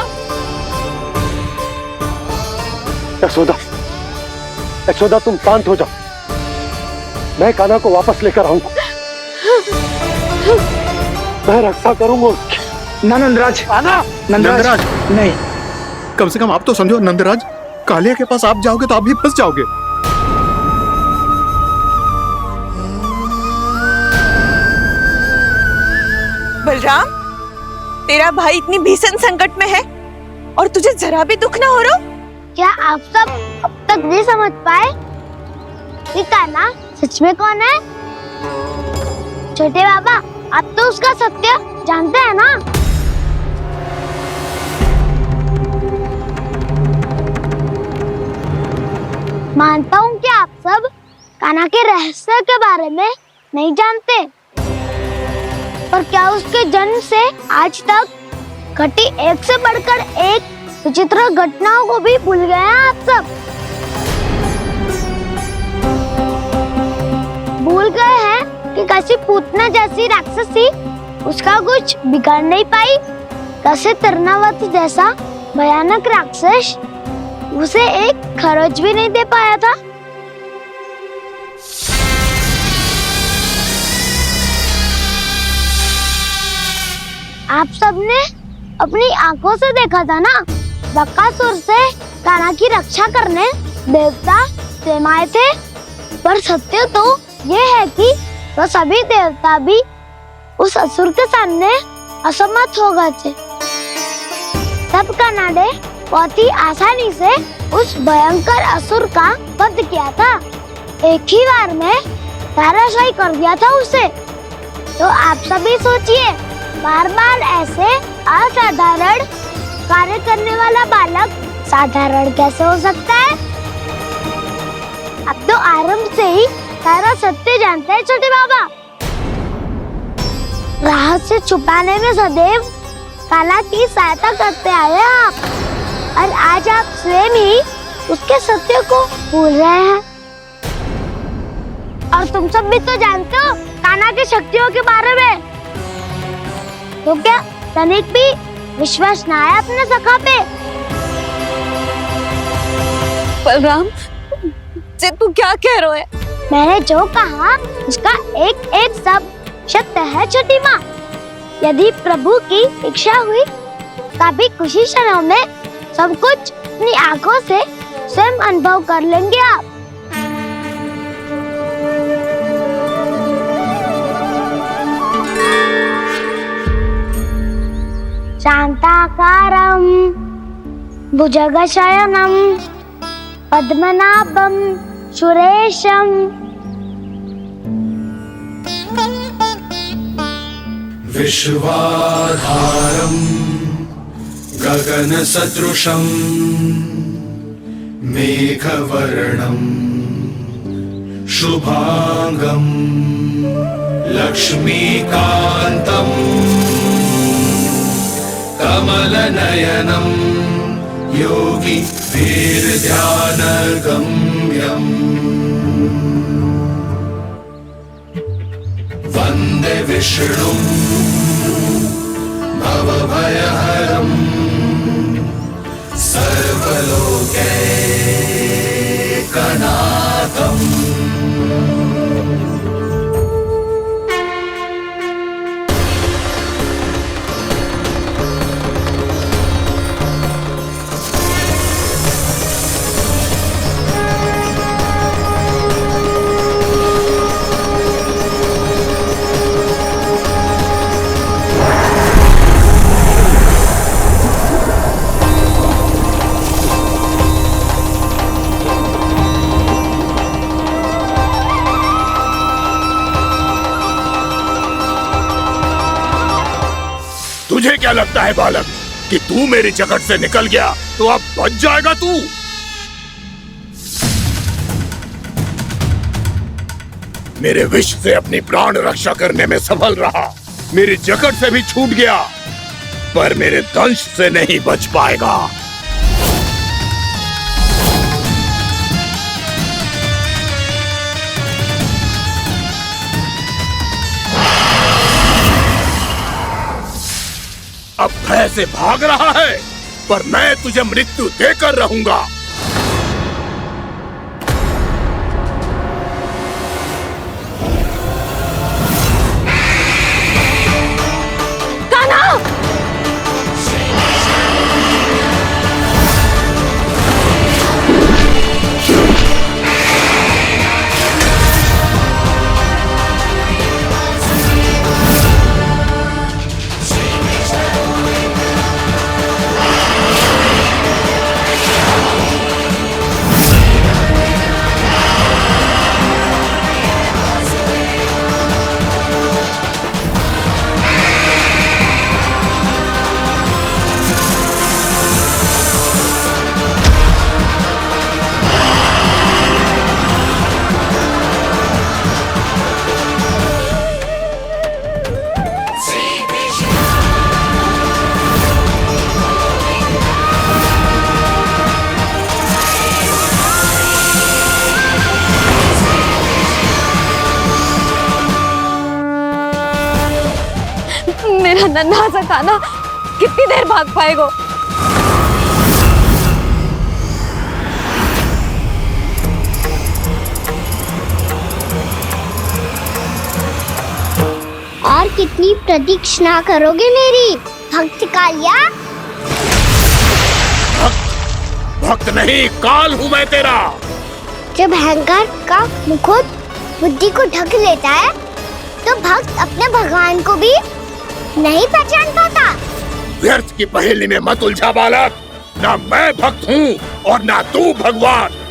यशोदा, यशोदा तुम शांत हो जाओ, मैं कान्हा को वापस लेकर आऊंगा, मैं रक्षा करूंगा उसकी। ना नंदराज, नंदराज नहीं। कम से कम आप तो समझो नंदराज, कालिया के पास आप जाओगे तो आप भी फंस जाओगे। बलराम, तेरा भाई इतनी भीषण संकट में है और तुझे जरा भी दुख ना हो रहा? क्या आप सब अब तक नहीं समझ पाए कि कान्हा सच में कौन है? छोटे बाबा, आप तो उसका सत्य जानते हैं ना? मानता हूँ कि आप सब कान्हा के रहस्य के बारे में नहीं जानते, पर क्या उसके जन्म से आज तक घटी एक से बढ़कर एक विचित्र घटनाओं को भी भूल गए हैं आप सब? भूल गए हैं कि कैसी पूतना जैसी राक्षसी उसका कुछ बिगाड़ नहीं पाई, कैसे तरनावती जैसा भयानक राक्षस उसे एक खरोच भी नहीं दे पाया था। आप सबने अपनी आंखों से देखा था ना, बकासुर से कान्हा की रक्षा करने देवता स्वयं आए थे, पर सत्य तो ये है कि वो सभी देवता भी उस असुर के सामने असमर्थ हो गए थे। तब कान्हा ने बहुत ही आसानी से उस भयंकर असुर का वध किया था, एक ही बार में धराशायी कर दिया था उसे। तो आप सभी सोचिए, बार बार ऐसे असाधारण कार्य करने वाला बालक साधारण कैसे हो सकता है? अब तो आरंभ से ही सारा सत्य जानते हैं छोटे बाबा। रहस्य छुपाने में सदैव कान्हा की सहायता करते आए हैं आप, और आज आप स्वयं ही उसके सत्य को भूल रहे हैं। और तुम सब भी तो जानते हो कान्हा की शक्तियों के बारे में, तो क्या तनिक भी विश्वास ना है अपने सखा पे? बलराम जी, तू क्या कह रहे है? मैंने जो कहा उसका एक एक शब्द सत्य है छोटी माँ। यदि प्रभु की इच्छा हुई तभी कुछ ही क्षणों में सब कुछ अपनी आंखों से स्वयं अनुभव कर लेंगे आप। शांताकारं भुजगशयनं पद्मनाभं सुरेशं विश्वाधारं गगनसदृशं मेघवर्णं शुभांगं लक्ष्मीकान्तं कमलनयनं योगी वीरध्यानगम्यम् वन्दे विष्णुं भवभयहरं सर्वलोकैकनाथम्। तुझे क्या लगता है बालक कि तू मेरी जकड़ से निकल गया तो अब बच जाएगा तू? मेरे विष से अपनी प्राण रक्षा करने में सफल रहा, मेरी जकड़ से भी छूट गया, पर मेरे दंश से नहीं बच पाएगा। अब भय से भाग रहा है, पर मैं तुझे मृत्यु देकर रहूंगा। मेरा नन्हा सा कान्हा कितनी देर भाग पाएगा? और कितनी प्रतीक्षा करोगे मेरी भक्त कालिया? भक्त नहीं, काल हूं मैं तेरा। जब अहंकार का मुकुट बुद्धि को ढक लेता है तो भक्त अपने भगवान को भी नहीं पहचान पाता। व्यर्थ की पहेली में मत उलझा बालक, ना मैं भक्त हूँ और ना तू भगवान।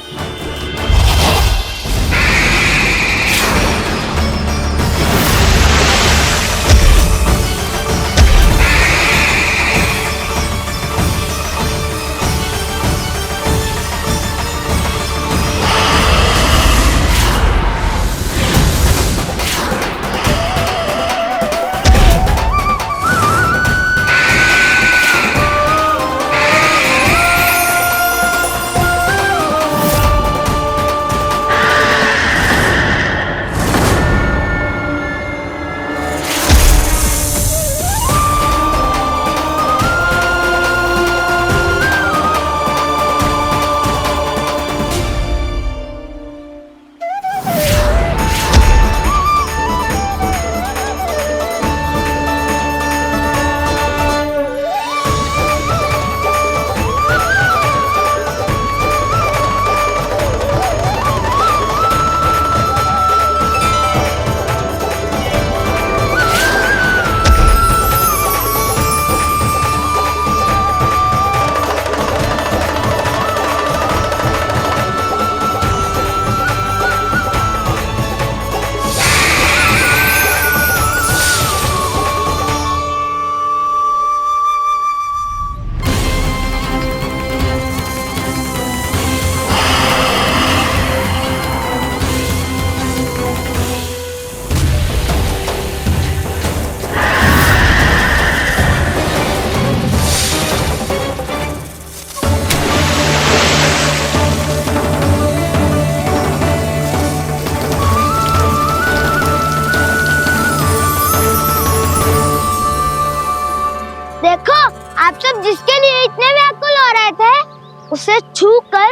आप सब जिसके लिए इतने व्याकुल हो रहे थे उसे छूकर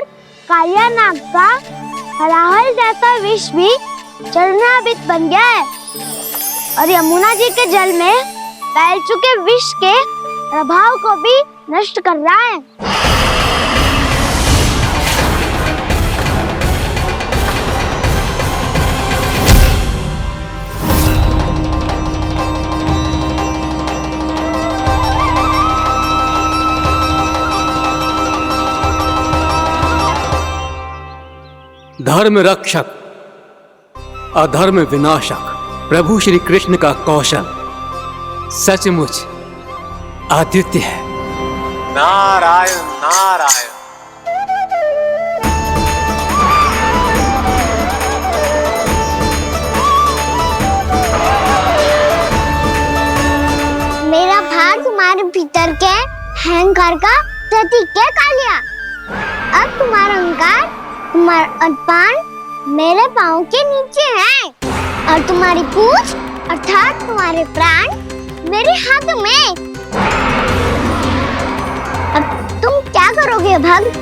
कालिया नाग का हलाहल जैसा विष भी चरणामृत बन गया है और यमुना जी के जल में फैल चुके विष के प्रभाव को भी नष्ट कर रहा है। धर्म रक्षक अधर्म विनाशक प्रभु श्री कृष्ण का कौशल सचमुच अद्वितीय है। नारायण नारायण। मेरा भार तुम्हारे भीतर के अहंकार का प्रतीक है कालिया। अब तुम्हारा अहंकार, तुम्हारा अभिमान मेरे पाँव के नीचे है और तुम्हारी पूंछ अर्थात तुम्हारे प्राण मेरे हाथ में। अब तुम क्या करोगे भक्त?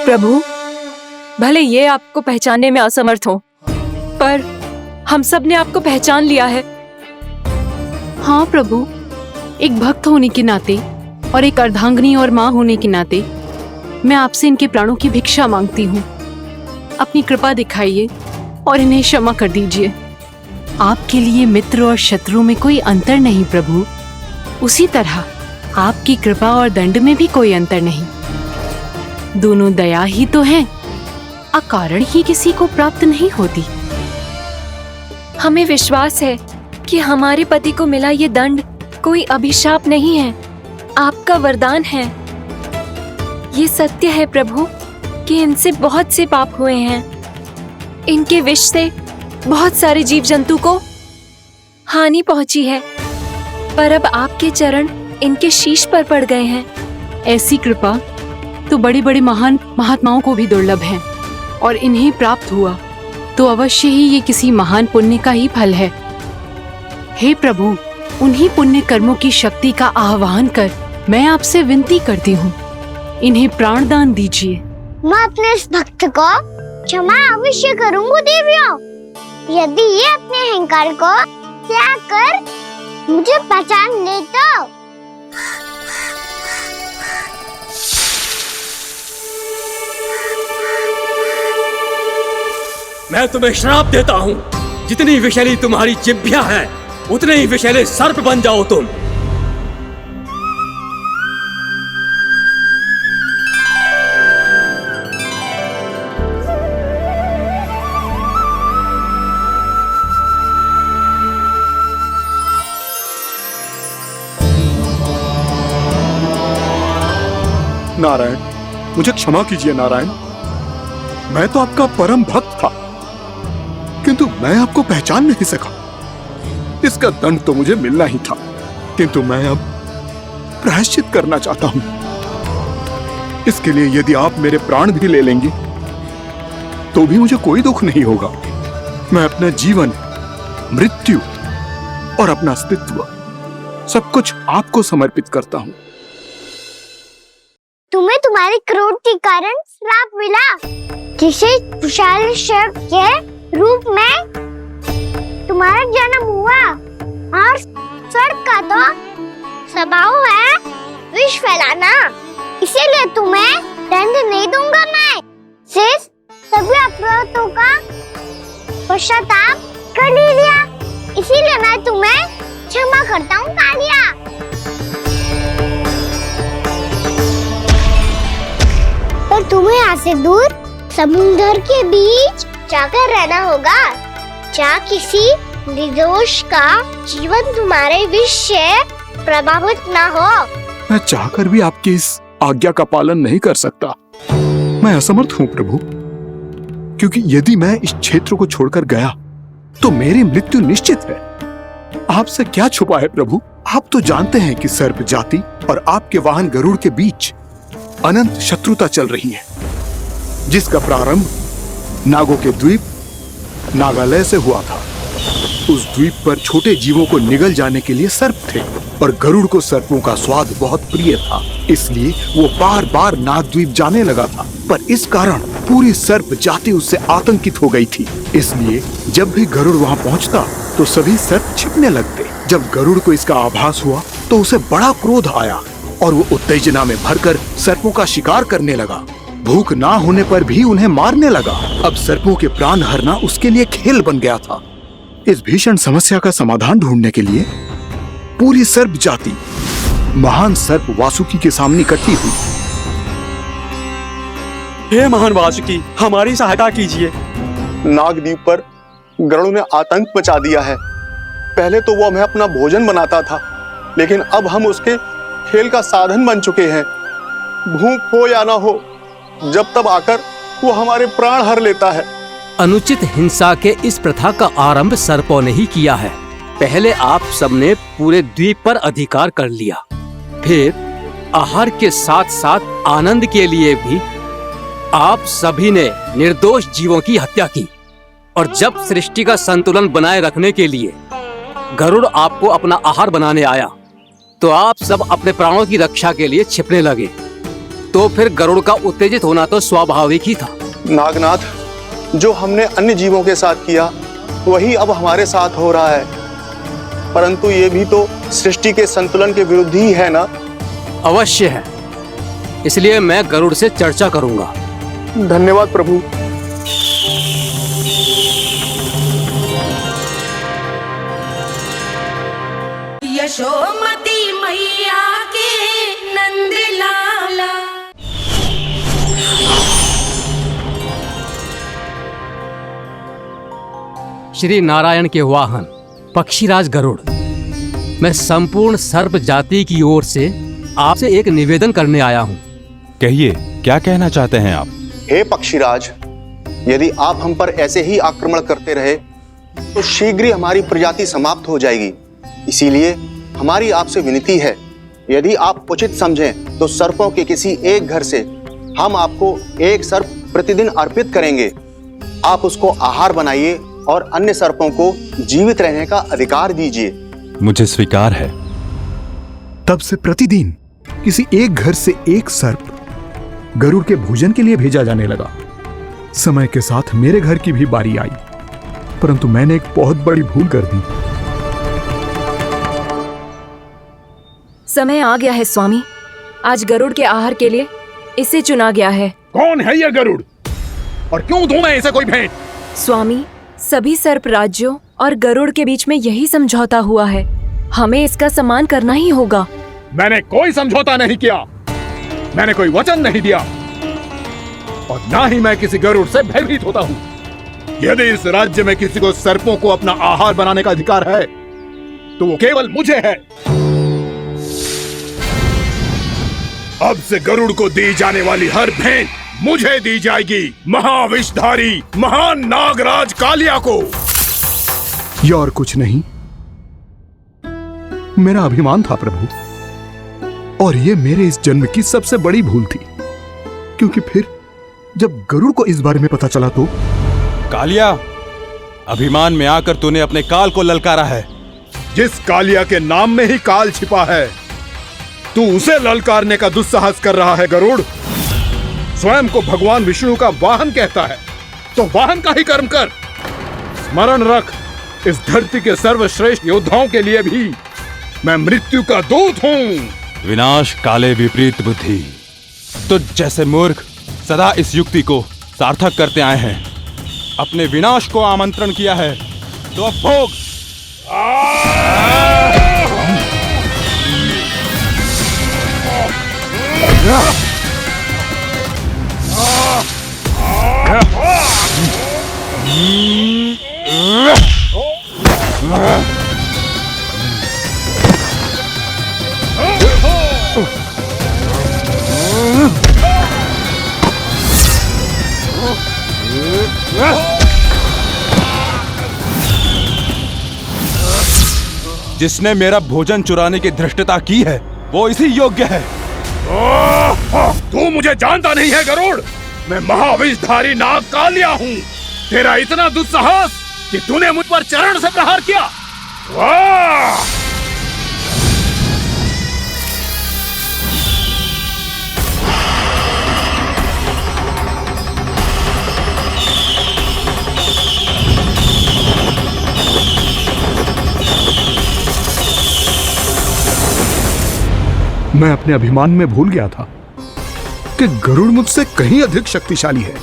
प्रभु, भले ये आपको पहचानने में असमर्थ हो, पर हम सब ने आपको पहचान लिया है। हाँ प्रभु, एक भक्त होने के नाते और एक अर्धांगिनी और माँ होने के नाते मैं आपसे इनके प्राणों की भिक्षा मांगती हूँ। अपनी कृपा दिखाइए और इन्हें क्षमा कर दीजिए। आपके लिए मित्र और शत्रु में कोई अंतर नहीं प्रभु। उसी तरह आपकी कृपा और दंड में भी कोई अंतर नहीं। दोनों दया ही तो हैं, अकारण ही किसी को प्राप्त नहीं होती। हमें विश्वास है कि हमारे पति को मिला ये दंड कोई अभिशाप नहीं है, आपका वरदान है। ये सत्य है प्रभु कि इनसे बहुत से पाप हुए हैं। इनके विष से बहुत सारे जीव जंतु को हानि पहुंची है, पर अब आपके चरण इनके शीश पर पड़ गए हैं। ऐसी कृपा तो बड़े बड़े महान महात्माओं को भी दुर्लभ है, और इन्हें प्राप्त हुआ तो अवश्य ही ये किसी महान पुण्य का ही फल है। हे प्रभु, उन्हीं पुण्य कर्मों की शक्ति का आह्वान कर मैं आपसे विनती करती हूँ, इन्हें प्राण दान दीजिए। मैं अपने इस भक्त को क्षमा अवश्य करूंगी देवियों, यदि ये अपने अहंकार को त्याग कर मुझे पहचान ले तो। मैं तुम्हें श्राप देता हूँ, जितनी विषैली तुम्हारी जिह्वा है उतने ही विषैले सर्प बन जाओ तुम। नारायण, मुझे क्षमा कीजिए नारायण। मैं तो आपका परम भक्त था, किंतु मैं आपको पहचान नहीं सका। इसका दंड तो मुझे मिलना ही था, किंतु मैं अब प्रायश्चित करना चाहता हूं। इसके लिए यदि आप मेरे प्राण भी ले लेंगे तो भी मुझे कोई दुख नहीं होगा। मैं अपना जीवन, मृत्यु और अपना अस्तित्व सब कुछ आपको समर्पित करता हूं। तुम्हें तुम्हारी क्रोध के कारण श्राप मिला, जिसे विशाल सर्प के रूप में तुम्हारा जन्म हुआ, और सर्प का तो स्वभाव है विष फैलाना। इसीलिए तुम्हें दंड नहीं दूंगा मैं, सिर्फ सभी अपराधों का पश्चाताप कर लिया। इसीलिए मैं तुम्हें क्षमा करता हूँ कालिया। पर तुम्हें यहाँ से दूर समुद्र के बीच जाकर रहना होगा, जहाँ किसी निर्दोष का जीवन तुम्हारे विष से प्रभावित ना हो। मैं चाहकर भी आपकी इस आज्ञा का पालन नहीं कर सकता। मैं असमर्थ हूँ प्रभु, क्योंकि यदि मैं इस क्षेत्र को छोड़कर गया तो मेरी मृत्यु निश्चित है। आपसे क्या छुपा है प्रभु? आप तो जानते हैं कि सर्प जाति और आपके वाहन गरुड़ के बीच अनंत शत्रुता चल रही है, जिसका प्रारंभ नागों के द्वीप नागालय से हुआ था। उस द्वीप पर छोटे जीवों को निगल जाने के लिए सर्प थे, और गरुड़ को सर्पों का स्वाद बहुत प्रिय था, इसलिए वो बार बार नाग द्वीप जाने लगा था। पर इस कारण पूरी सर्प जाति उससे आतंकित हो गई थी। इसलिए जब भी गरुड़ वहां पहुंचता तो सभी सर्प छिपने लगते। जब गरुड़ को इसका आभास हुआ तो उसे बड़ा क्रोध आया और वो उत्तेजना में भरकर सर्पों का शिकार करने लगा। भूख ना होने पर भी उन्हें मारने लगा। अब सर्पों के प्राण हरना उसके लिए खेल बन गया था। इस भीषण समस्या का समाधान ढूंढने के लिए पूरी सर्प जाति महान सर्प वासुकी के सामने इकट्ठी हुई। हे महान वासुकी, हमारी सहायता कीजिए। नागद्वीप पर गरुड़ ने आतंक मचा दिया है। पहले तो वो हमें अपना भोजन बनाता था, लेकिन अब हम उसके खेल का साधन बन चुके हैं। भूख हो या ना हो, जब तब आकर वो हमारे प्राण हर लेता है। अनुचित हिंसा के इस प्रथा का आरंभ सर्पों ने ही किया है। पहले आप सबने पूरे द्वीप पर अधिकार कर लिया, फिर आहार के साथ साथ आनंद के लिए भी आप सभी ने निर्दोष जीवों की हत्या की। और जब सृष्टि का संतुलन बनाए रखने के लिए गरुड़ आपको अपना आहार बनाने आया तो आप सब अपने प्राणों की रक्षा के लिए छिपने लगे। तो फिर गरुड़ का उत्तेजित होना तो स्वाभाविक ही था। नागनाथ, जो हमने अन्य जीवों के साथ किया वही अब हमारे साथ हो रहा है, परंतु ये भी तो सृष्टि के संतुलन के विरुद्ध ही है ना? अवश्य है, इसलिए मैं गरुड़ से चर्चा करूंगा। धन्यवाद प्रभु। यशोमती मैया के नंद लाला। श्री नारायण के वाहन पक्षीराज गरुड़, मैं संपूर्ण सर्प जाति की ओर से आपसे एक निवेदन करने आया हूँ। कहिए, क्या कहना चाहते हैं आप? हे पक्षीराज, यदि आप हम पर ऐसे ही आक्रमण करते रहे तो शीघ्र ही हमारी प्रजाति समाप्त हो जाएगी। इसीलिए हमारी आपसे विनती है, यदि आप उचित समझें तो सर्पों के किसी एक घर से हम आपको एक सर्प प्रतिदिन अर्पित करेंगे। आप उसको आहार बनाइए और अन्य सर्पों को जीवित रहने का अधिकार दीजिए। मुझे स्वीकार है। तब से प्रतिदिन किसी एक घर से एक सर्प गरुड़ के भोजन के लिए भेजा जाने लगा। समय के साथ मेरे घर की भी बारी आई, परंतु मैंने एक बहुत बड़ी भूल कर दी। समय आ गया है स्वामी, आज गरुड़ के आहार के लिए इसे चुना गया है। कौन है यह गरुड़ और क्यों दूं मैं इसे कोई भेंट? स्वामी, सभी सर्प राज्यों और गरुड़ के बीच में यही समझौता हुआ है, हमें इसका सम्मान करना ही होगा। मैंने कोई समझौता नहीं किया, मैंने कोई वचन नहीं दिया और ना ही मैं किसी गरुड़ से भयभीत होता हूँ। यदि इस राज्य में किसी को सर्पों को अपना आहार बनाने का अधिकार है तो वो केवल मुझे है। अब से गरुड़ को दी जाने वाली हर भेंट मुझे दी जाएगी, महाविषधारी महान नागराज कालिया को। यह और कुछ नहीं, मेरा अभिमान था प्रभु, और ये मेरे इस जन्म की सबसे बड़ी भूल थी। क्योंकि फिर जब गरुड़ को इस बारे में पता चला तो कालिया, अभिमान में आकर तूने अपने काल को ललकारा है। जिस कालिया के नाम में ही काल छिपा है, तू उसे ललकारने का दुस्साहस कर रहा है। गरुड़ स्वयं को भगवान विष्णु का वाहन कहता है, तो वाहन का ही कर्म कर। स्मरण रख, इस धरती के सर्वश्रेष्ठ योद्धाओं के लिए भी मैं मृत्यु का दूत हूँ। विनाश काले विपरीत बुद्धि। तो जैसे मूर्ख सदा इस युक्ति को सार्थक करते आए हैं, अपने विनाश को आमंत्रण किया है, तो अब भोग। जिसने मेरा भोजन चुराने की धृष्टता की है वो इसी योग्य है। तू मुझे जानता नहीं है गरुड़, मैं महाविषधारी नाग कालिया हूँ। तेरा इतना दुस्साहस कि तूने मुझ पर चरण से प्रहार किया। वाह! मैं अपने अभिमान में भूल गया था कि गरुड़ मुझसे कहीं अधिक शक्तिशाली है।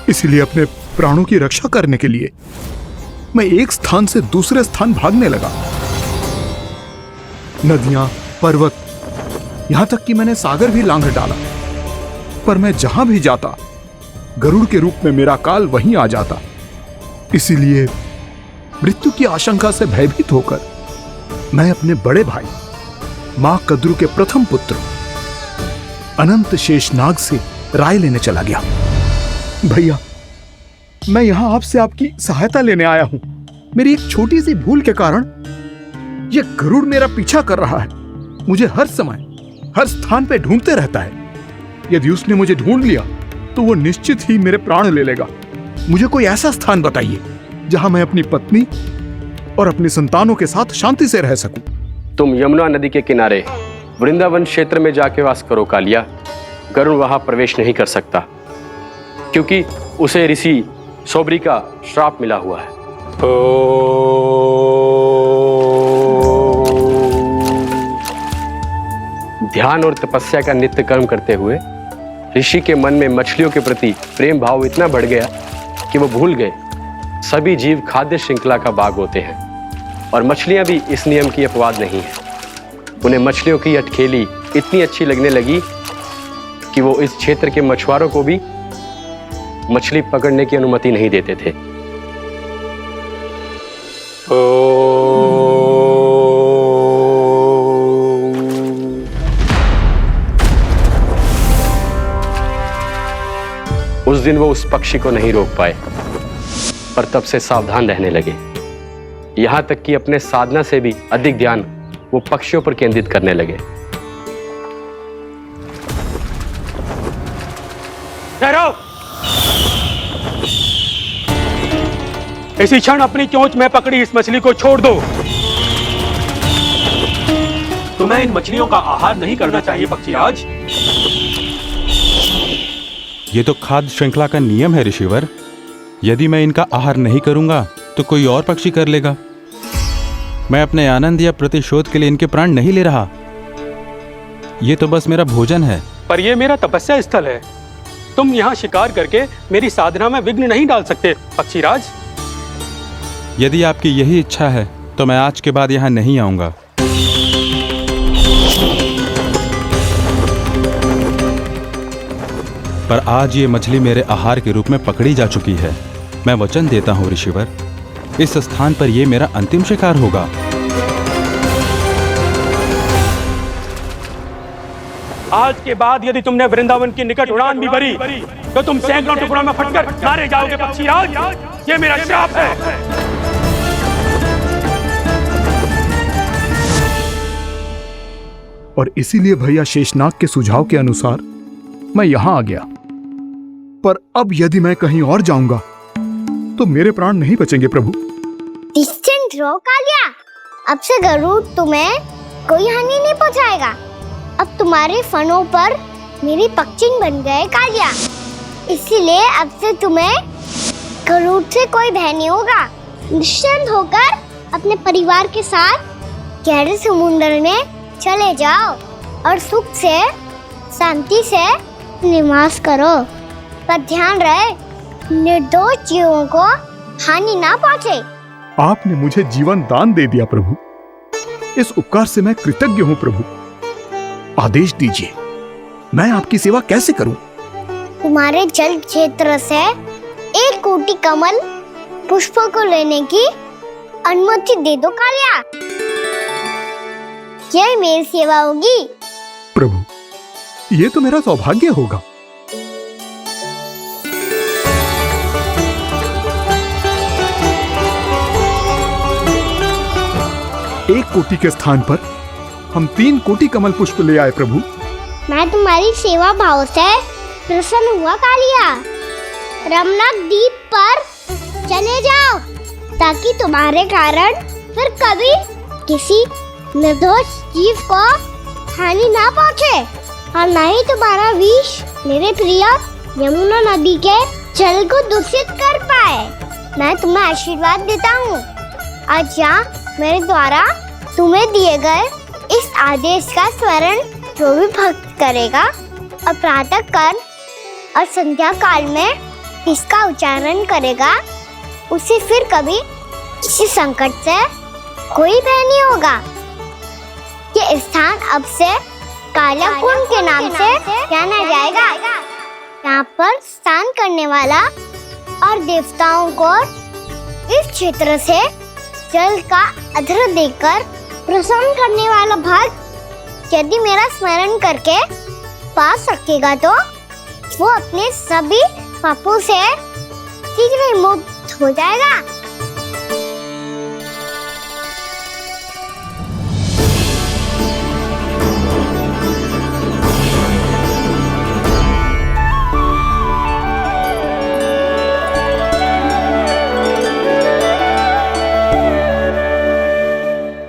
इसलिए अपने प्राणों की रक्षा करने के लिए मैं एक स्थान से दूसरे स्थान भागने लगा। नदियां, पर्वत, यहां तक कि मैंने सागर भी लांघ डाला, पर मैं जहां भी जाता गरुड़ के रूप में मेरा काल वहीं आ जाता। इसीलिए मृत्यु की आशंका से भयभीत होकर मैं अपने बड़े भाई मां कद्रू के प्रथम पुत्र अनंत शेषनाग से राय लेने चला गया। भैया, मैं यहां आपसे आपकी सहायता लेने आया हूं। मेरी एक छोटी सी भूल के कारण यह गरुड़ मेरा पीछा कर रहा है। मुझे हर समय हर स्थान पे ढूंढते रहता है। यदि उसने मुझे ढूंढ लिया तो वो निश्चित ही मेरे प्राण ले लेगा। मुझे कोई ऐसा स्थान बताइए जहां मैं अपनी पत्नी और अपनी संतानों के साथ शांति से रह सकूं। तुम यमुना नदी के किनारे वृंदावन क्षेत्र में जाके वास करो कालिया। गरुड़ वहां प्रवेश नहीं कर सकता क्योंकि उसे ऋषि सोबरी का श्राप मिला हुआ है। ध्यान और तपस्या का नित्य कर्म करते हुए ऋषि के मन में मछलियों के प्रति प्रेम भाव इतना बढ़ गया कि वो भूल गए सभी जीव खाद्य श्रृंखला का भाग होते हैं और मछलियां भी इस नियम की अपवाद नहीं है। उन्हें मछलियों की अटखेली इतनी अच्छी लगने लगी कि वो इस क्षेत्र के मछुआरों को भी मछली पकड़ने की अनुमति नहीं देते थे। उस दिन वो उस पक्षी को नहीं रोक पाए, पर तब से सावधान रहने लगे। यहां तक कि अपने साधना से भी अधिक ध्यान वो पक्षियों पर केंद्रित करने लगे। ठहरो! इसी क्षण अपनी चोंच में पकड़ी इस मछली को छोड़ दो। तुम्हें इन मछलियों का आहार नहीं करना चाहिए पक्षीराज। ये तो खाद्य श्रृंखला का नियम है ऋषिवर। यदि मैं इनका आहार नहीं करूंगा तो कोई और पक्षी कर लेगा। मैं अपने आनंद या प्रतिशोध के लिए इनके प्राण नहीं ले रहा। ये तो बस मेरा भोजन है। पर यह मेरा तपस्या स्थल है। तुम यहाँ शिकार करके मेरी साधना में विघ्न नहीं डाल सकते पक्षीराज। यदि आपकी यही इच्छा है तो मैं आज के बाद यहाँ नहीं आऊंगा। पर आज ये मछली मेरे आहार के रूप में पकड़ी जा चुकी है। मैं वचन देता हूँ ऋषिवर, इस स्थान पर यह मेरा अंतिम शिकार होगा। आज के बाद यदि तुमने वृंदावन की निकट उड़ान भी भरी तो तुम सैकड़ों टुकड़ों में फटकर मारे जाओगे पक्षीराज। ये मेरा श्राप है। और इसीलिए भैया शेषनाग के सुझाव के अनुसार मैं यहां आ गया। पर अब यदि मैं कहीं और जाऊंगा तो मेरे प्राण नहीं बचेंगे प्रभु। निश्चिंत रहो कालिया, अब से गरुड़ तुम्हें कोई हानि नहीं पहुंचाएगा। अब तुम्हारे फनों पर मेरी पक्षिन बन गए कालिया, इसीलिए अब से तुम्हें गरुड़ से कोई भय नहीं होगा। निश्चिंत होकर अपने परिवार के साथ गहरे समुद्र में चले जाओ और सुख से शांति से निवास करो। पर ध्यान रहे निर्दोष जीवों को हानि ना पहुंचे। आपने मुझे जीवन दान दे दिया प्रभु, इस उपकार से मैं कृतज्ञ हूँ प्रभु। आदेश दीजिए, मैं आपकी सेवा कैसे करूं? तुम्हारे जल क्षेत्र से 1 कोटि कमल पुष्पों को लेने की अनुमति दे दो कालिया। यह मेरी सेवा होगी प्रभु। ये तो मेरा सौभाग्य होगा। एक कोटि के स्थान पर हम 3 कोटि कमल पुष्प ले आए प्रभु। मैं तुम्हारी सेवा भाव से प्रसन्न हुआ कालिया। रमणक द्वीप पर चले जाओ ताकि तुम्हारे कारण फिर कभी किसी निर्दोष जीव को हानि ना पहुंचे और न ही तुम्हारा विष मेरे प्रिय यमुना नदी के जल को दूषित कर पाए। मैं तुम्हें आशीर्वाद देता हूँ। आज यहाँ मेरे द्वारा तुम्हें दिए गए इस आदेश का स्मरण जो भी भक्त करेगा और प्रातः काल और संध्या काल में इसका उच्चारण करेगा, उसे फिर कभी किसी संकट से कोई भय नहीं होगा। ये स्थान अब से काला कुंड के नाम से जाना जाएगा। यहाँ पर स्नान करने वाला और देवताओं को इस क्षेत्र से जल का अर्घ्य देकर प्रसन्न करने वाला भक्त यदि मेरा स्मरण करके पास रखेगा तो वो अपने सभी पापों से शीघ्र ही मुक्त हो जाएगा।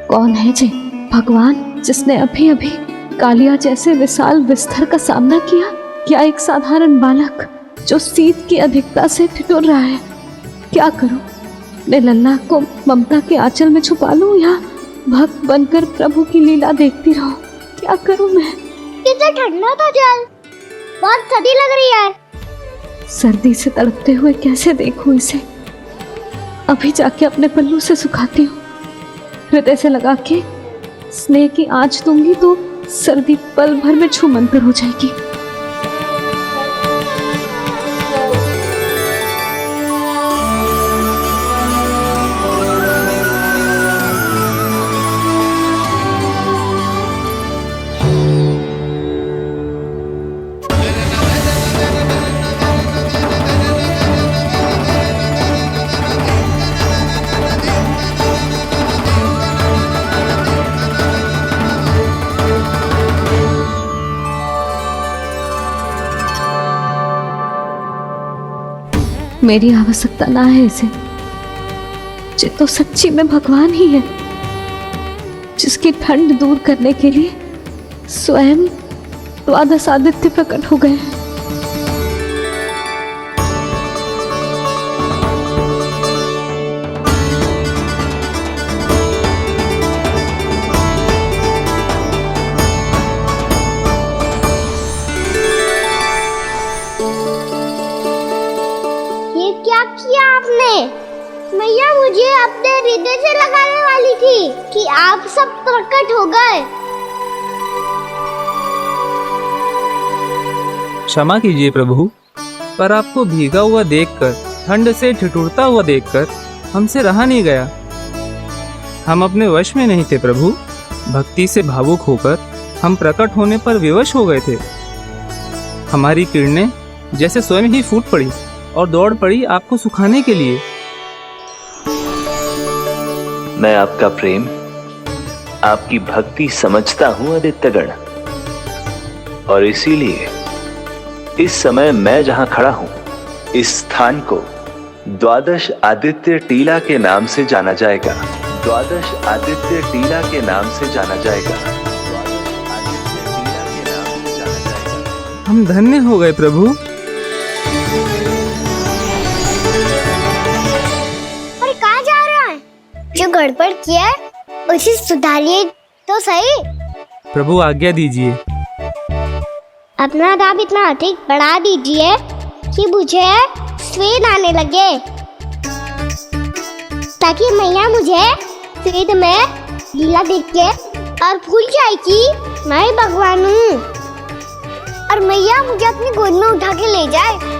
कौन है जी भगवान जिसने अभी अभी कालिया जैसे विशाल विस्तर का सामना किया, या एक साधारण बालक जो शीत की अधिकता से ठिठुर रहा है? क्या करूं? मैं लल्ला को ममता के आंचल में छुपा लूं या भक्त बनकर प्रभु की लीला देखती रहूं? क्या करूं मैं? कितना ठंडा था जल, बहुत सर्दी लग रही है। सर्दी से तड़पते हुए कैसे देखूं इसे? अभी जाके अपने पल्लू से सुखाती हूँ, हृदय से लगा के स्नेह की आंच दूंगी तो सर्दी पल भर में छूमंतर हो जाएगी। मेरी आवश्यकता ना है इसे, ये तो सच्ची में भगवान ही है जिसकी ठंड दूर करने के लिए स्वयं द्वादश आदित्य प्रकट हो गए। क्या किया आपने? मैया मुझे अपने हृदय से लगाने वाली थी कि आप सब प्रकट हो गए। क्षमा कीजिए प्रभु, पर आपको भीगा हुआ देखकर, ठंड से ठिठुरता हुआ देखकर हमसे रहा नहीं गया। हम अपने वश में नहीं थे प्रभु। भक्ति से भावुक होकर हम प्रकट होने पर विवश हो गए थे। हमारी किरणें जैसे स्वयं ही फूट पड़ी और दौड़ पड़ी आपको सुखाने के लिए। मैं आपका प्रेम, आपकी भक्ति समझता हूं आदित्यगण, और इसीलिए इस समय मैं जहां खड़ा हूं, इस स्थान को द्वादश आदित्य टीला के नाम से जाना जाएगा। द्वादश आदित्य टीला के नाम से जाना जाएगा। हम धन्य हो गए प्रभु। पर कहाँ जा रहा है? जो गड़बड़ किया है उसे सुधारिए तो सही। प्रभु आज्ञा दीजिए। अपना दाम इतना अधिक बढ़ा दीजिए कि मुझे स्वेद आने लगे, ताकि मैया मुझे स्वेद में लीला देख के और भूल जाए कि मैं भगवान हूँ, और मैया मुझे अपनी गोद में उठा के ले जाए।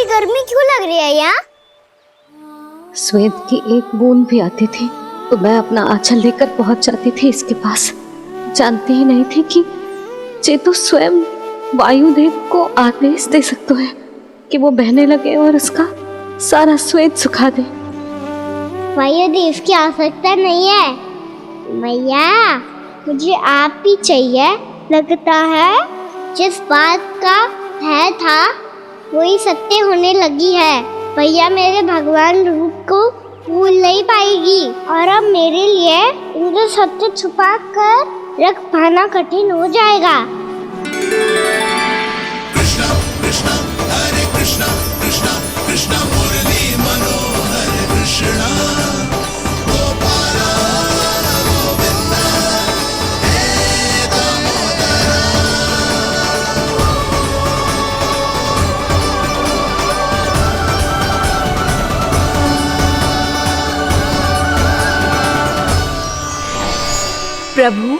गर्मी क्यों लग रही है यहाँ? स्वेद की एक बूंद भी आती थी तो मैं अपना आंचल लेकर पहुंच जाती थी इसके पास। जानती ही नहीं थी कि चेतु स्वयं वायुदेव को आदेश दे सकता है कि वो बहने लगे और उसका सारा स्वेद सुखा दे। वायुदेव की आवश्यकता नहीं है मैया, मुझे आप ही चाहिए। लगता है जिस बात का भय था वही सत्य होने लगी है। भैया मेरे भगवान रूप को भूल नहीं पाएगी और अब मेरे लिए इनको सत्य छुपा कर रख पाना कठिन हो जाएगा। कृष्णा कृष्णा हरे कृष्णा कृष्णा कृष्णा मुरली मनोहर कृष्णा गोपाला गोविंदा हे दामोदरा। प्रभु,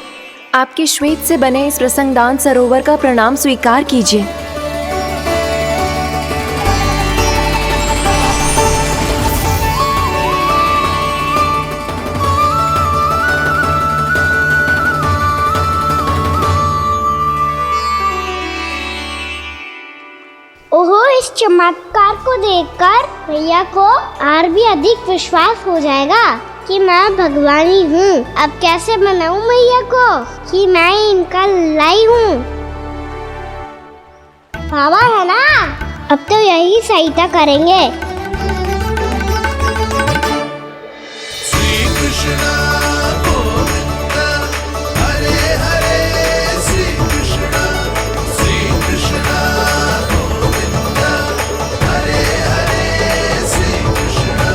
आपके श्वेत से बने इस प्रसंगदान सरोवर का प्रणाम स्वीकार कीजिए। ओहो, इस चमत्कार को देखकर भैया को और भी अधिक विश्वास हो जाएगा कि मैं भगवानी हूँ। अब कैसे मनाऊं मैया को कि मैं इनका लाई हूँ। बाबा है ना, अब तो यही सहायता करेंगे। श्री कृष्णा गोविंदा हरे हरे श्री कृष्णा गोविंदा हरे हरे श्री कृष्णा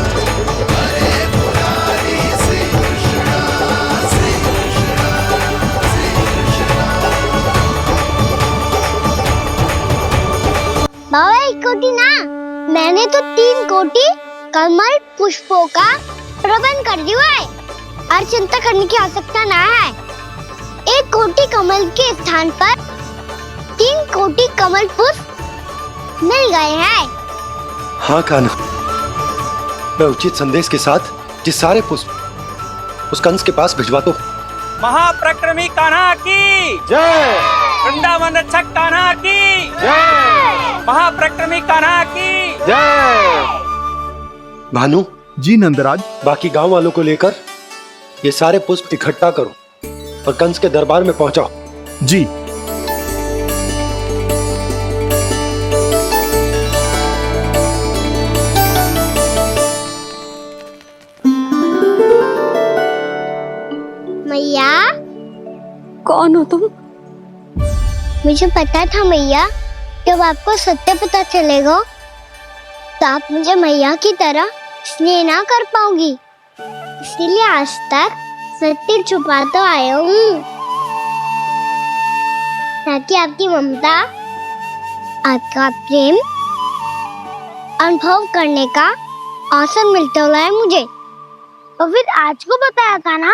हरे मुरारी श्री कृष्णा श्री कृष्णा श्री कृष्णा। बाबा एक कोटी ना, मैंने तो 3 कोटी कमल पुष्पों का प्रबंध कर दिया है और चिंता करने की आवश्यकता ना है। 1 कोटी कमल के स्थान पर 3 कोटी कमल पुष्प मिल गए हैं। हाँ कान्हा, मैं उचित संदेश के साथ ये सारे पुष्प उस कंस के पास भिजवा दो। महाप्रक्रमी कान्हा की जय। वृंदावन रक्षक कान्हा की जय। महाप्रक्रमी कान्हा की जय। भानु जी नंदराज, बाकी गांव वालों को लेकर ये सारे पुष्प इकट्ठा करो और कंस के दरबार में पहुंचाओ। जी। मैया, कौन हो तुम? मुझे पता था मैया, जब आपको सत्य पता चलेगा तो आप मुझे मैया की तरह स्नेह ना कर पाओगी, इसीलिए आज तक सत्य छुपाता आया हूँ ताकि आपकी ममता, आपका प्रेम अनुभव करने का अवसर मिलता हुआ है मुझे। और फिर आज को बताया था ना,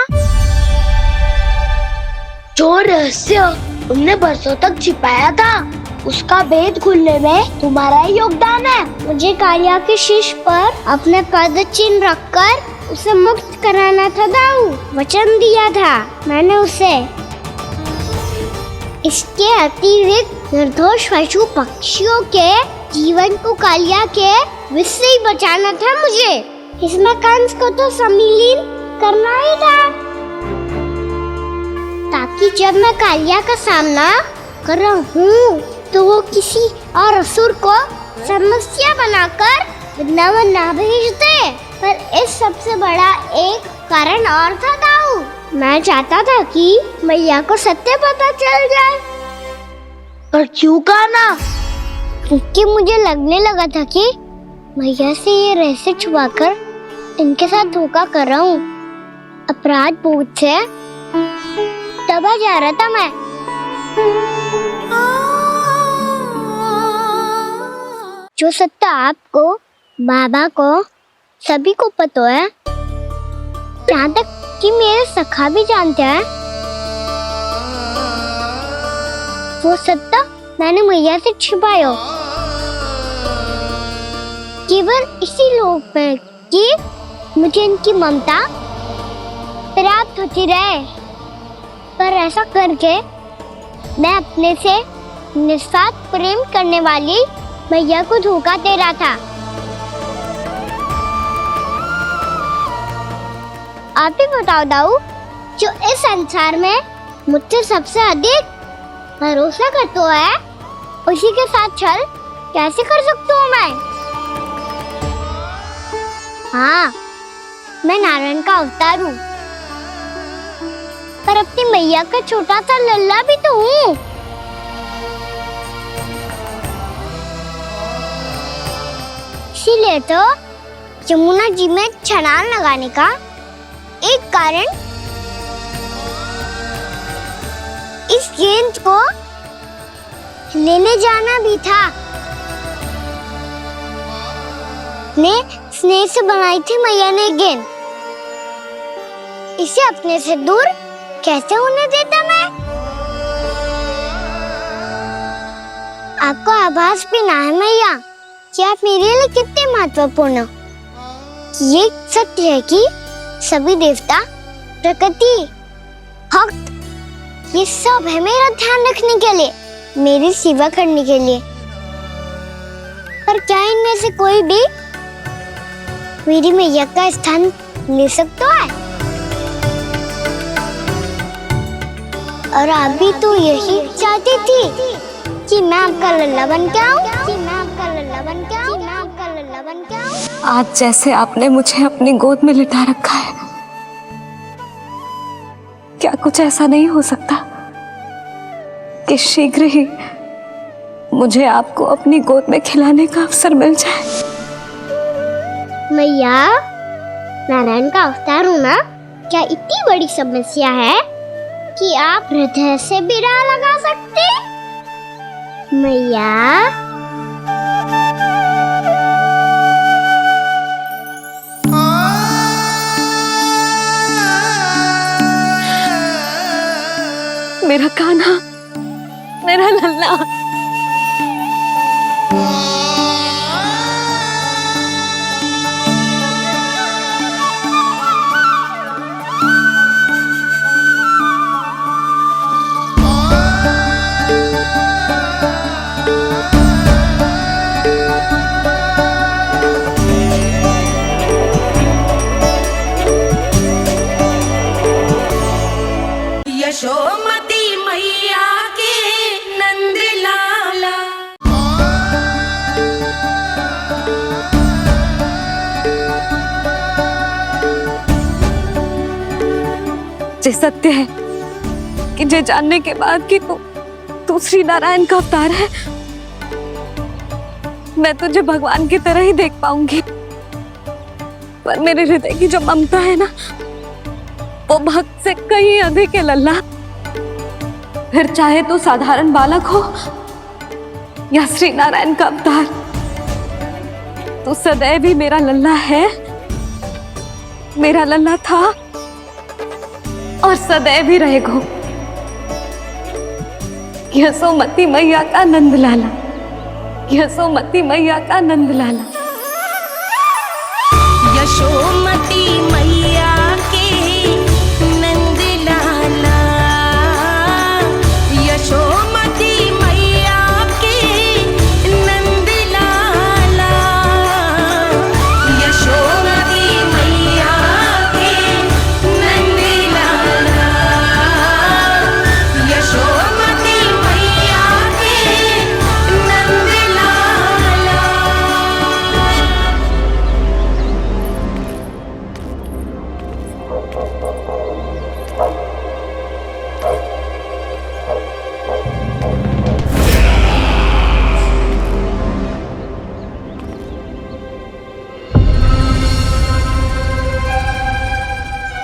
जो रहस्य तुमने बरसों तक छिपाया था उसका भेद खुलने में तुम्हारा ही योगदान है। मुझे कालिया के शीश पर अपने पद चिन्ह रखकर उसे मुक्त कराना था दाऊ, वचन दिया था मैंने उसे। इसके अतिरिक्त निर्दोष पशु पक्षियों के जीवन को कालिया के विष से ही बचाना था मुझे। इसमें कंस को तो सम्मिलित करना ही था ताकि जब मैं कालिया का सामना कर रहा हूँ तो वो किसी और असुर को समस्या बनाकर वृंदावन ना भेज दे। पर इस सबसे बड़ा एक कारण और था दाऊ, मैं चाहता था कि मैया को सत्य पता चल जाए। पर क्यों कहा ना? क्योंकि मुझे लगने लगा था कि मैया से ये रहस्य छुपाकर इनके साथ धोखा कर रहा हूँ। अपराध बोध से दबा जा रहा था मैं। जो सत्य आपको, बाबा को, सभी को पता है, यहाँ तक कि मेरे सखा भी जानते हैं, वो सत्य मैंने मैया से छिपाया केवल इसी लोक में कि मुझे इनकी ममता प्राप्त होती रहे। पर ऐसा करके मैं अपने से निस्वार्थ प्रेम करने वाली मैया को धोखा दे रहा था। आप ही बताओ दाऊ, जो इस संसार में मुझसे सबसे अधिक भरोसा कर तो है, उसी के साथ छल कैसे कर सकती हूँ मैं? हाँ, मैं नारायण का अवतार हूँ, पर अपनी मैया का छोटा सा लल्ला भी तो हूँ। इसीलिए तो यमुना जी में छलांग लगाने का एक कारण इस गेंद को लेने जाना भी था। ने स्नेह से बनाई थी मैया ने गेंद, इसे अपने से दूर कैसे होने देता मैं? आपको आभास भी ना है मैया कि आप मेरे लिए कितने महत्वपूर्ण हो। ये सत्य है कि सभी देवता, प्रकृति, भक्त, ये सब है मेरा ध्यान रखने के लिए, मेरी सेवा करने के लिए। पर क्या इनमें से कोई भी मेरी मैया का स्थान ले सकता है? और आप भी तो यही चाहती थी कि मैं आपका लल्ला बन के आऊं, कि मैं आपका लल्ला बन के आऊं, कि मैं आपका लल्ला बन के आऊं। आज जैसे आपने मुझे अपनी गोद में लिटा रखा है, क्या कुछ ऐसा नहीं हो सकता कि शीघ्र ही मुझे आपको अपनी गोद में खिलाने का अवसर मिल जाए? मैया, नारायण का अवतार होना क्या इतनी बड़ी समस्या है कि आप हृदय से भी राह लगा सकते? मैया, मेरा कान्हा, मेरा लल्ला। यशोमती मैया के नंद लाला। ये सत्य है कि ये जानने के बाद कि तू श्री नारायण का अवतार है, मैं तुझे भगवान की तरह ही देख पाऊंगी। पर मेरे हृदय की जो ममता है ना, वो भक्त से कहीं अधिक है लल्ला। फिर चाहे तू साधारण बालक हो या श्री नारायण का अवतार, तू सदैव ही मेरा लल्ला है, मेरा लल्ला था और सदैव ही रहेगा। यशोमती मैया का नंद लाला, यशोमती मैया का नंद लाला। यशोमती मैया के नंद लाला। यशोमती मैया के नंद लाला। यशोमती मैया के नंद लाला। यशोमती मैया के नंद लाला।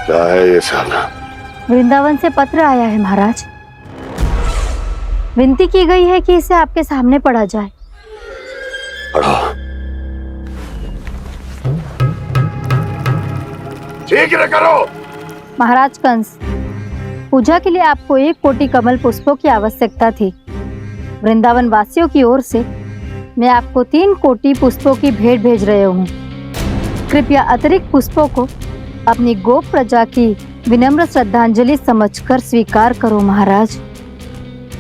क्या है ये सब? वृंदावन से पत्र आया है महाराज। विनती की गई है कि इसे आपके सामने पढ़ा जाए। पढ़ो। शीघ्र करो। महाराज कंस, पूजा के लिए आपको 1 कोटि कमल पुष्पों की आवश्यकता थी। वृंदावन वासियों की ओर से मैं आपको 3 कोटि पुष्पों की भेंट भेज रहे हूँ। कृपया अतिरिक्त पुष्पों को अपनी गोप प्रजा की विनम्र श्रद्धांजलि समझकर स्वीकार करो महाराज।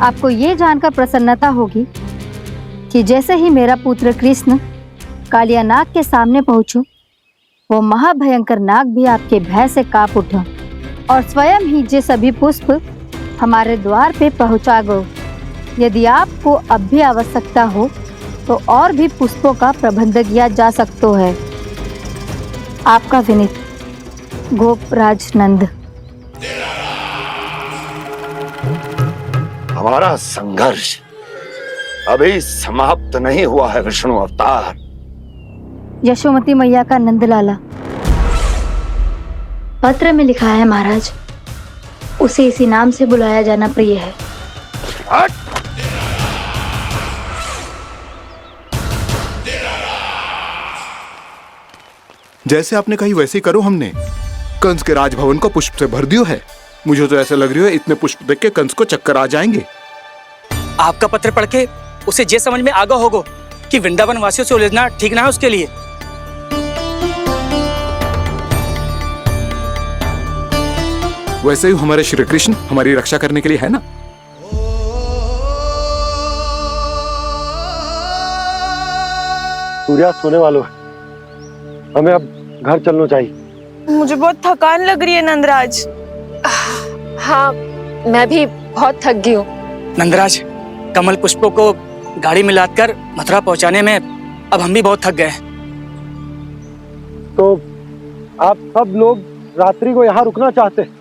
आपको ये जानकर प्रसन्नता होगी कि जैसे ही मेरा पुत्र कृष्ण कालिया नाग के सामने पहुंचो, वो महाभयंकर नाग भी आपके भय से कांप उठा और स्वयं ही जे सभी पुष्प हमारे द्वार पे पहुंचा गो। यदि आपको अब भी आवश्यकता हो तो और भी पुष्पों का प्रबंध किया जा सकता है। आपका विनीत गोपराज नंद। हमारा संघर्ष अभी समाप्त नहीं हुआ है विष्णु अवतार। यशोमती मैया का नंदलाला। पत्र में लिखा है महाराज, उसे इसी नाम से बुलाया जाना प्रिय है। जैसे आपने कही वैसे ही करो। हमने कंस के राजभवन को पुष्प से भर दियो है। मुझे तो ऐसा लग रही है इतने पुष्प देख के कंस को चक्कर आ जाएंगे। आपका पत्र पढ़ के उसे ये समझ में आगा होगा कि वृंदावन वासियों से उलझना ठीक ना है उसके लिए। वैसे ही हमारे श्री कृष्ण हमारी रक्षा करने के लिए है ना। सूर्यास्त होने वाला है, हमें अब घर चलना चाहिए। मुझे बहुत थकान लग रही है नंदराज। हाँ, मैं भी बहुत थक गई हूँ। नंदराज, कमल पुष्पों को गाड़ी में लादकर मथुरा पहुंचाने में अब हम भी बहुत थक गए। तो आप सब लोग रात्रि को यहाँ रुकना चाहते हैं?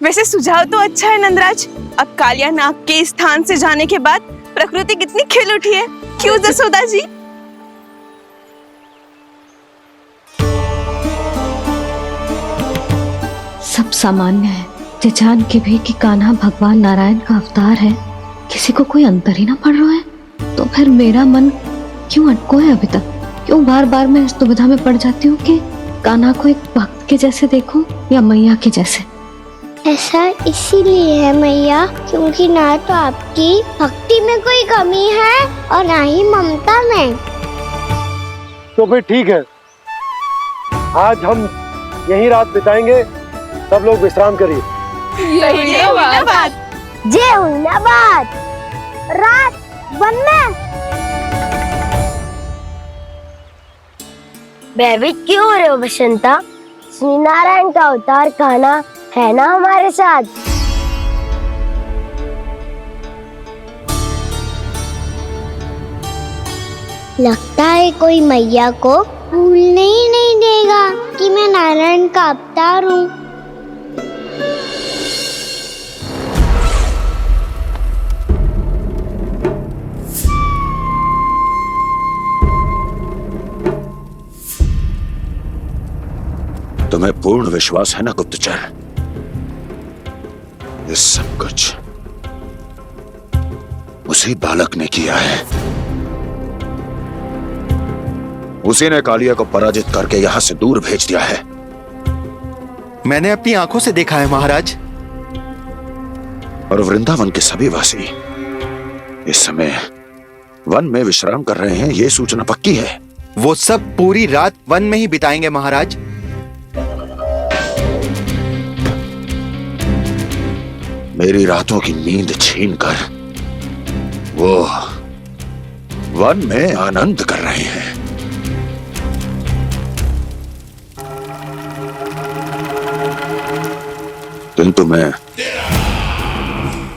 वैसे सुझाव तो अच्छा है नंदराज। अब कालिया नाग के स्थान से जाने के बाद प्रकृति कितनी खिल उठी है, क्यों जसोदा जी? सब सामान्य है, ये जान के भी कि कान्हा भगवान नारायण का अवतार है, किसी को कोई अंतर ही ना पड़ रहा है। तो फिर मेरा मन क्यों अटको है अभी तक? क्यों बार बार मैं इस दुविधा में पड़ जाती हूँ कि कान्हा को एक भक्त के जैसे देखूं या मैया के जैसे? ऐसा इसीलिए है मैया क्योंकि ना तो आपकी भक्ति में कोई कमी है और ना ही ममता में। तो फिर ठीक है, आज हम यहीं रात बिताएंगे। सब लोग विश्राम करिए। जय हुइनाबाद। रात वन में भयभीत क्यों हो रहे हो बसंता? श्री नारायण का अवतार कान्हा है ना हमारे साथ। लगता है कोई मैया को भूलने ही नहीं देगा कि मैं नारायण का अवतार हूँ। तुम्हें पूर्ण विश्वास है ना गुप्तचर? ये सब कुछ उसी बालक ने किया है। उसी ने कालिया को पराजित करके यहां से दूर भेज दिया है। मैंने अपनी आंखों से देखा है महाराज। और वृंदावन के सभी वासी इस समय वन में विश्राम कर रहे हैं, ये सूचना पक्की है। वो सब पूरी रात वन में ही बिताएंगे महाराज। मेरी रातों की नींद छीनकर वो वन में आनंद कर रहे हैं। किंतु मैं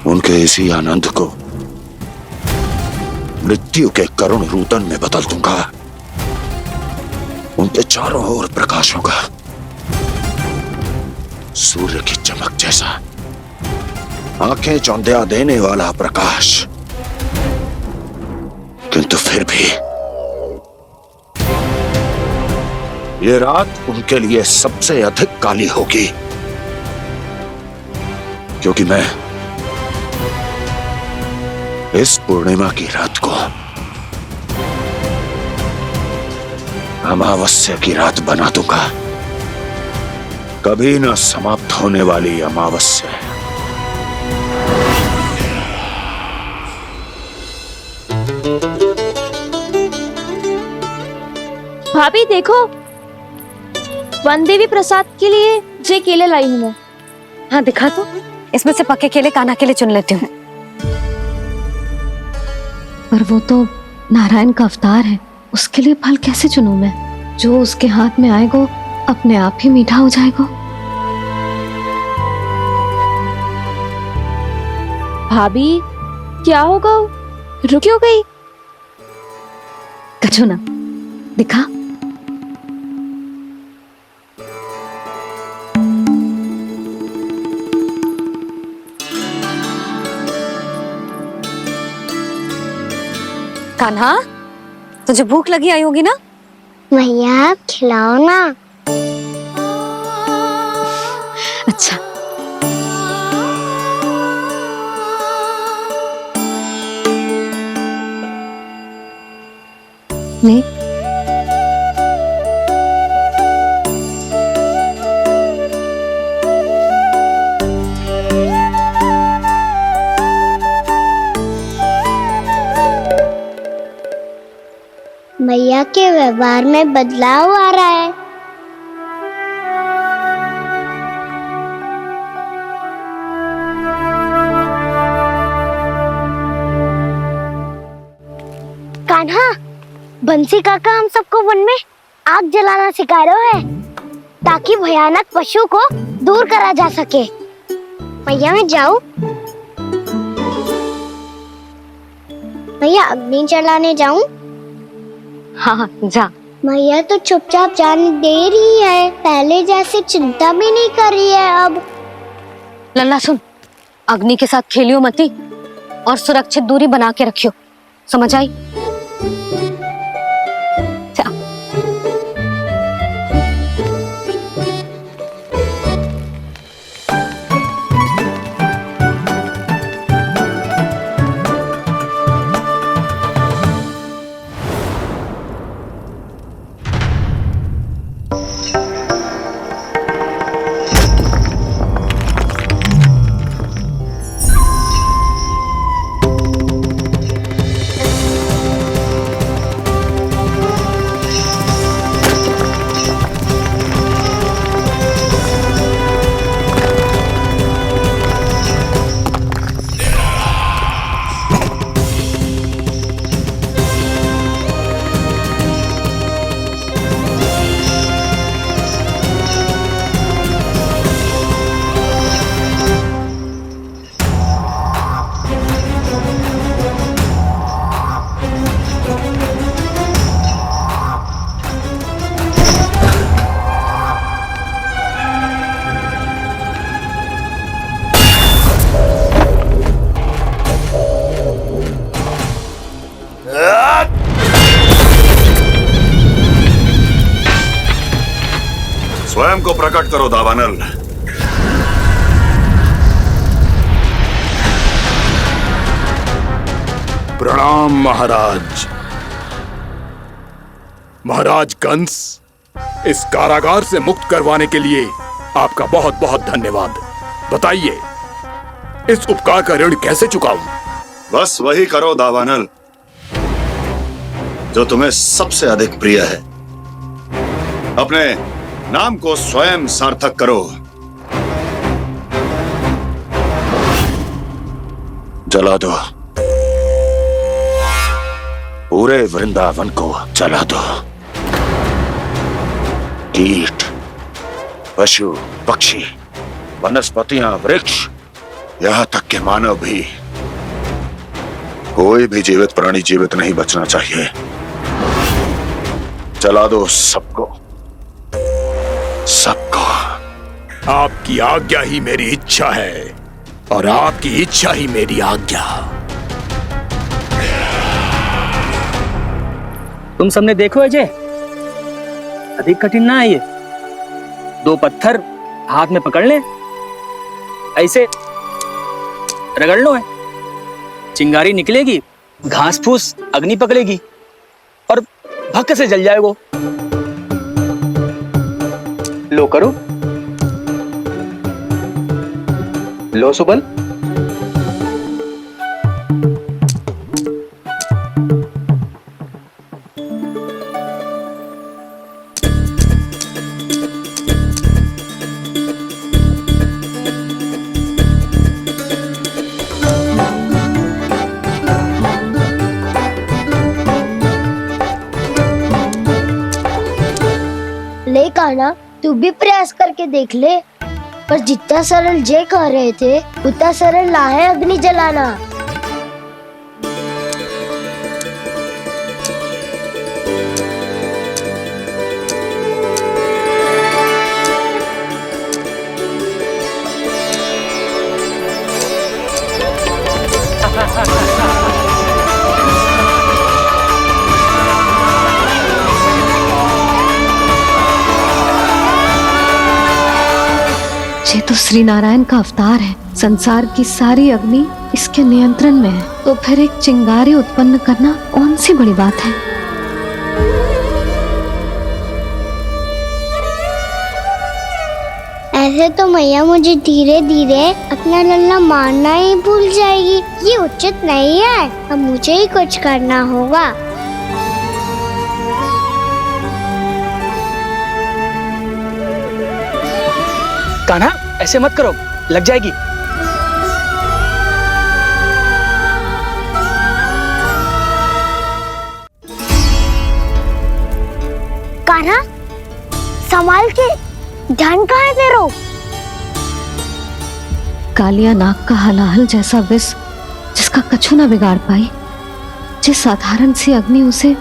उनके इसी आनंद को मृत्यु के करुण रूतन में बदल दूंगा। उनके चारों ओर प्रकाश होगा, सूर्य की चमक जैसा, आंखें चौंधिया देने वाला प्रकाश। किंतु फिर भी ये रात उनके लिए सबसे अधिक काली होगी, क्योंकि मैं इस पूर्णिमा की रात को अमावस्या की रात बना दूंगा। कभी न समाप्त होने वाली अमावस्या। भाभी देखो, वन देवी प्रसाद के लिए जे केले लाई हूँ मैं। हाँ दिखा तो, इसमें से पके केले कान्हा के लिए चुन लेती हूँ। पर वो तो नारायण का अवतार है, उसके लिए फल कैसे चुनूं मैं? जो उसके हाथ में आएगा अपने आप ही मीठा हो जाएगा। भाभी क्या होगा? रुक क्यों गई? कछू ना दिखा। कान्हा, तुझे भूख लगी आई होगी ना? भैया आप खिलाओ ना। अच्छा। ले। भैया के व्यवहार में बदलाव आ रहा है। कान्हा, बंसी काका हम सबको वन में आग जलाना सिखा रहे हैं ताकि भयानक पशु को दूर करा जा सके। भैया मैं जाऊं? भैया अग्नि जलाने जाऊं? हाँ जा। भैया तो चुपचाप जाने दे रही है, पहले जैसे चिंता भी नहीं कर रही है अब। लल्ला सुन, अग्नि के साथ खेलियो मती और सुरक्षित दूरी बना के रखियो, समझ आई? स्वयं को प्रकट करो दावानल। प्रणाम महाराज। महाराज कंस, इस कारागार से मुक्त करवाने के लिए आपका बहुत बहुत धन्यवाद। बताइए, इस उपकार का ऋण कैसे चुकाऊं? बस वही करो दावानल जो तुम्हें सबसे अधिक प्रिय है। अपने नाम को स्वयं सार्थक करो। जला दो, पूरे वृंदावन को जला दो। कीट, पशु, पक्षी, वनस्पतियां, वृक्ष, यहां तक के मानव भी, कोई भी जीवित प्राणी जीवित नहीं बचना चाहिए। जला दो सबको, सबको। आपकी आज्ञा ही मेरी इच्छा है और आपकी इच्छा ही मेरी आज्ञा। तुम सबने देखो अजय, अधिक कठिन ना है ये। 2 पत्थर हाथ में पकड़ ले, ऐसे रगड़ लो है, चिंगारी निकलेगी, घास फूस अग्नि पकड़ेगी और भक्क से जल जाए वो। लो करो, लो सुबल। ले कान्हा, तू भी प्रयास करके देख ले। पर जितना सरल जय कह रहे थे उतना सरल ना है अग्नि जलाना। ये तो श्री नारायण का अवतार है। संसार की सारी अग्नि इसके नियंत्रण में है, तो फिर एक चिंगारी उत्पन्न करना कौन सी बड़ी बात है। ऐसे तो मैया मुझे धीरे धीरे अपना लल्ला मारना ही भूल जाएगी। ये उचित नहीं है, अब मुझे ही कुछ करना होगा। कान्हा, ऐसे मत करो, लग जाएगी। कान्हा, संभाल के, ध्यान कहाँ है तेरो? कालिया नाग का हलाहल जैसा विष जिसका कछु ना बिगाड़ पाई, जिस साधारण सी अग्नि उसे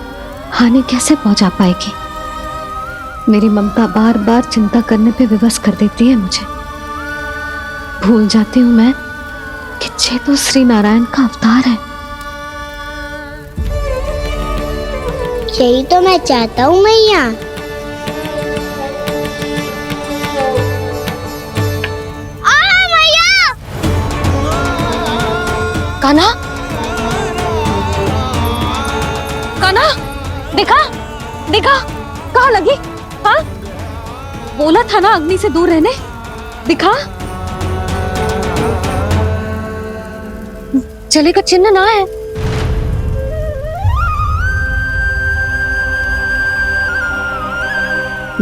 हानि कैसे पहुंचा पाएगी। मेरी ममता बार बार चिंता करने पे विवश कर देती है मुझे। भूल जाती हूँ मैं कि ये तो श्री नारायण का अवतार है। यही तो मैं चाहता हूँ मैया। कान्हा, कान्हा, देखा देखा, कहाँ लगी? हाँ, बोला था ना अग्नि से दूर रहने। दिखा, जले का चिन्ह ना है।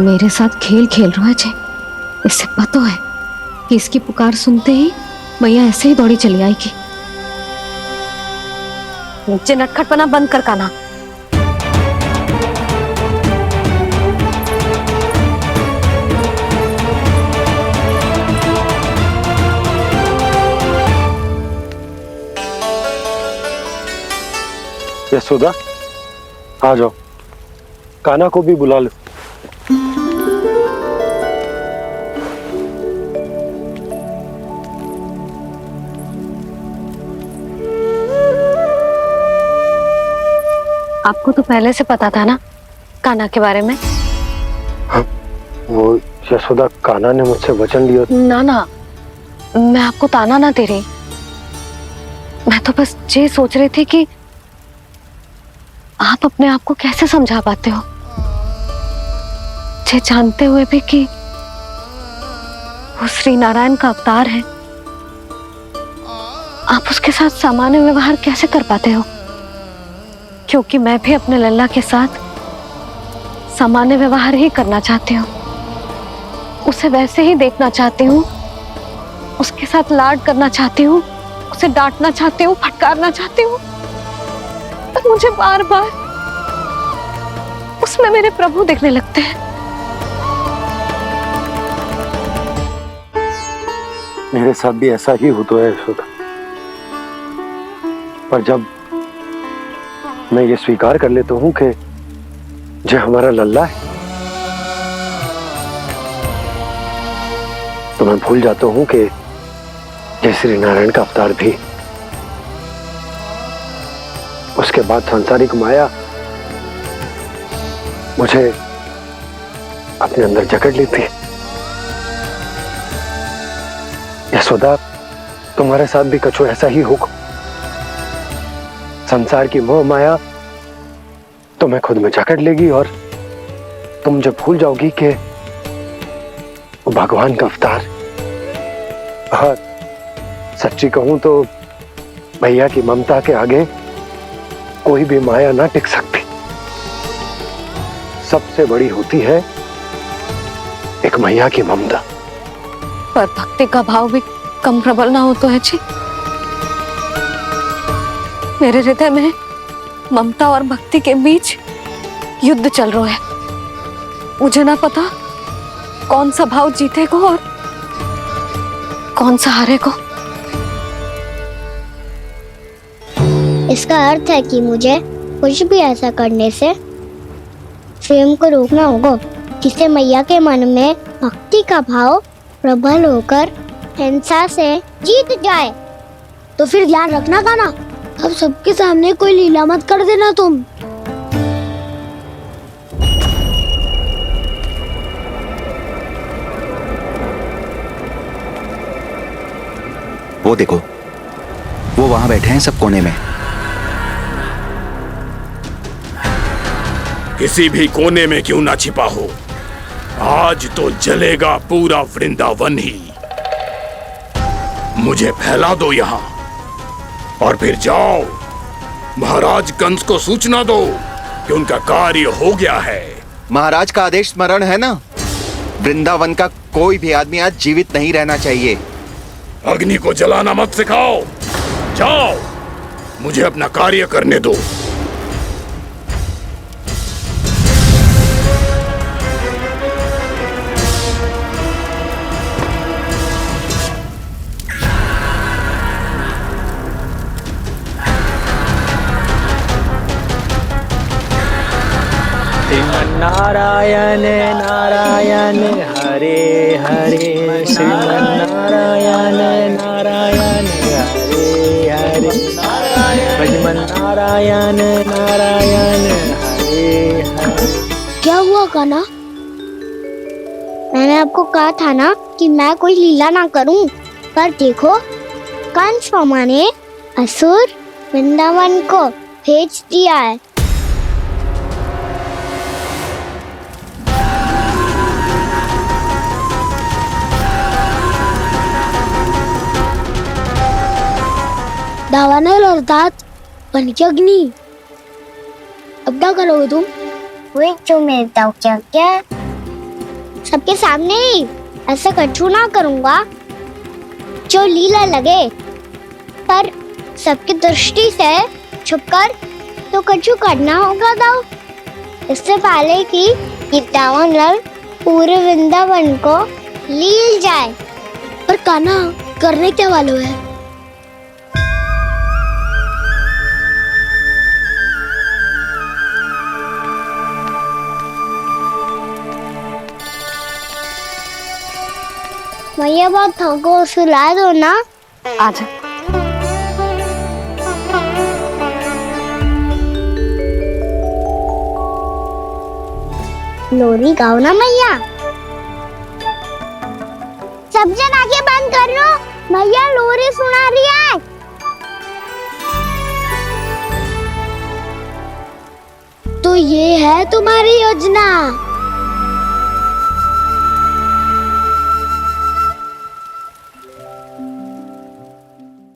मेरे साथ खेल खेल रहा है जे। इससे पता है कि इसकी पुकार सुनते ही मैया ऐसे ही दौड़ी चली आएगी। नीचे नटखटपना बंद कर कान्हा। यशोदा, आ जाओ, कान्हा को भी बुला लो। आपको तो पहले से पता था ना कान्हा के बारे में? हाँ, वो यशोदा, कान्हा ने मुझसे वचन लिया। ना ना, मैं आपको ताना ना दे रही। मैं तो बस ये सोच रही थी कि आप अपने आप को कैसे समझा पाते हो, ये जानते हुए भी कि वो श्री नारायण का अवतार है। आप उसके साथ सामान्य व्यवहार कैसे कर पाते हो? क्योंकि मैं भी अपने लल्ला के साथ सामान्य व्यवहार ही करना चाहती हूँ। उसे वैसे ही देखना चाहती हूँ, उसके साथ लाड करना चाहती हूँ, उसे डांटना चाहती हूँ, फटकारना चाहती हूँ। पर मुझे बार बार उसमें मेरे प्रभु दिखने लगते हैं। मेरे साथ भी ऐसा ही होता है यशोदा। पर जब मैं ये स्वीकार कर लेता हूँ कि जो हमारा लल्ला है, तो मैं भूल जाता हूँ कि जय श्री नारायण का अवतार भी। उसके बाद सांसारिक माया मुझे अपने अंदर जकड़ लेती है। यशोदा, तुम्हारे साथ भी कछु ऐसा ही होगा। संसार की मोह माया तुम्हें खुद में जकड़ लेगी और तुम जब भूल जाओगी कि वो भगवान का अवतार। और सच्ची कहूं तो भैया की ममता के आगे कोई भी माया ना टिक सकती। सबसे बड़ी होती है एक मैया की ममता। पर भक्ति का भाव भी कम प्रबल ना हो तो है जी। मेरे हृदय में ममता और भक्ति के बीच युद्ध चल रहा है। मुझे ना पता कौन सा भाव जीतेगा और कौन सा हारेगा। इसका अर्थ है कि मुझे कुछ भी ऐसा करने से स्वयं को रोकना होगा, जिससे मैया के मन में भक्ति का भाव प्रबल होकर हिंसा से जीत जाए। तो फिर ध्यान रखना कान्हा, अब सबके सामने कोई लीला मत कर देना तुम। वो देखो, वो वहां बैठे हैं सब कोने में। किसी भी कोने में क्यों ना छिपा हो, आज तो जलेगा पूरा वृंदावन ही। मुझे फैला दो यहां और फिर जाओ महाराज कंस को सूचना दो कि उनका कार्य हो गया है। महाराज का आदेश स्मरण है ना, वृंदावन का कोई भी आदमी आज जीवित नहीं रहना चाहिए। अग्नि को जलाना मत सिखाओ, जाओ मुझे अपना कार्य करने दो। नारायण नारायण हरे हरे, श्रीमन्नारायण नारायण हरे हरे, भजमन नारायण नारायण हरे हरे। क्या हुआ कान्हा? मैंने आपको कहा था ना कि मैं कोई लीला ना करूं, पर देखो कंस मामा ने असुर वृंदावन को भेज दिया है। दावानल और दांत बन के अग्नि, अब क्या करोगे तुम? वे जो मेरे दाव क्या क्या सबके सामने ही ऐसा कछु ना करूंगा जो लीला लगे, पर सबकी दृष्टि से छुपकर तो कछु करना होगा दाव, इससे पहले कि ये दावानल पूरे वृंदावन को लील जाए। पर कान्हा करने क्या वाले है? मैया बहुत थको, सुला दो ना। आजा। लोरी गाओ ना मैया। सब जन आंखें बंद कर लो, मैया लोरी सुना रही है। तो ये है तुम्हारी योजना?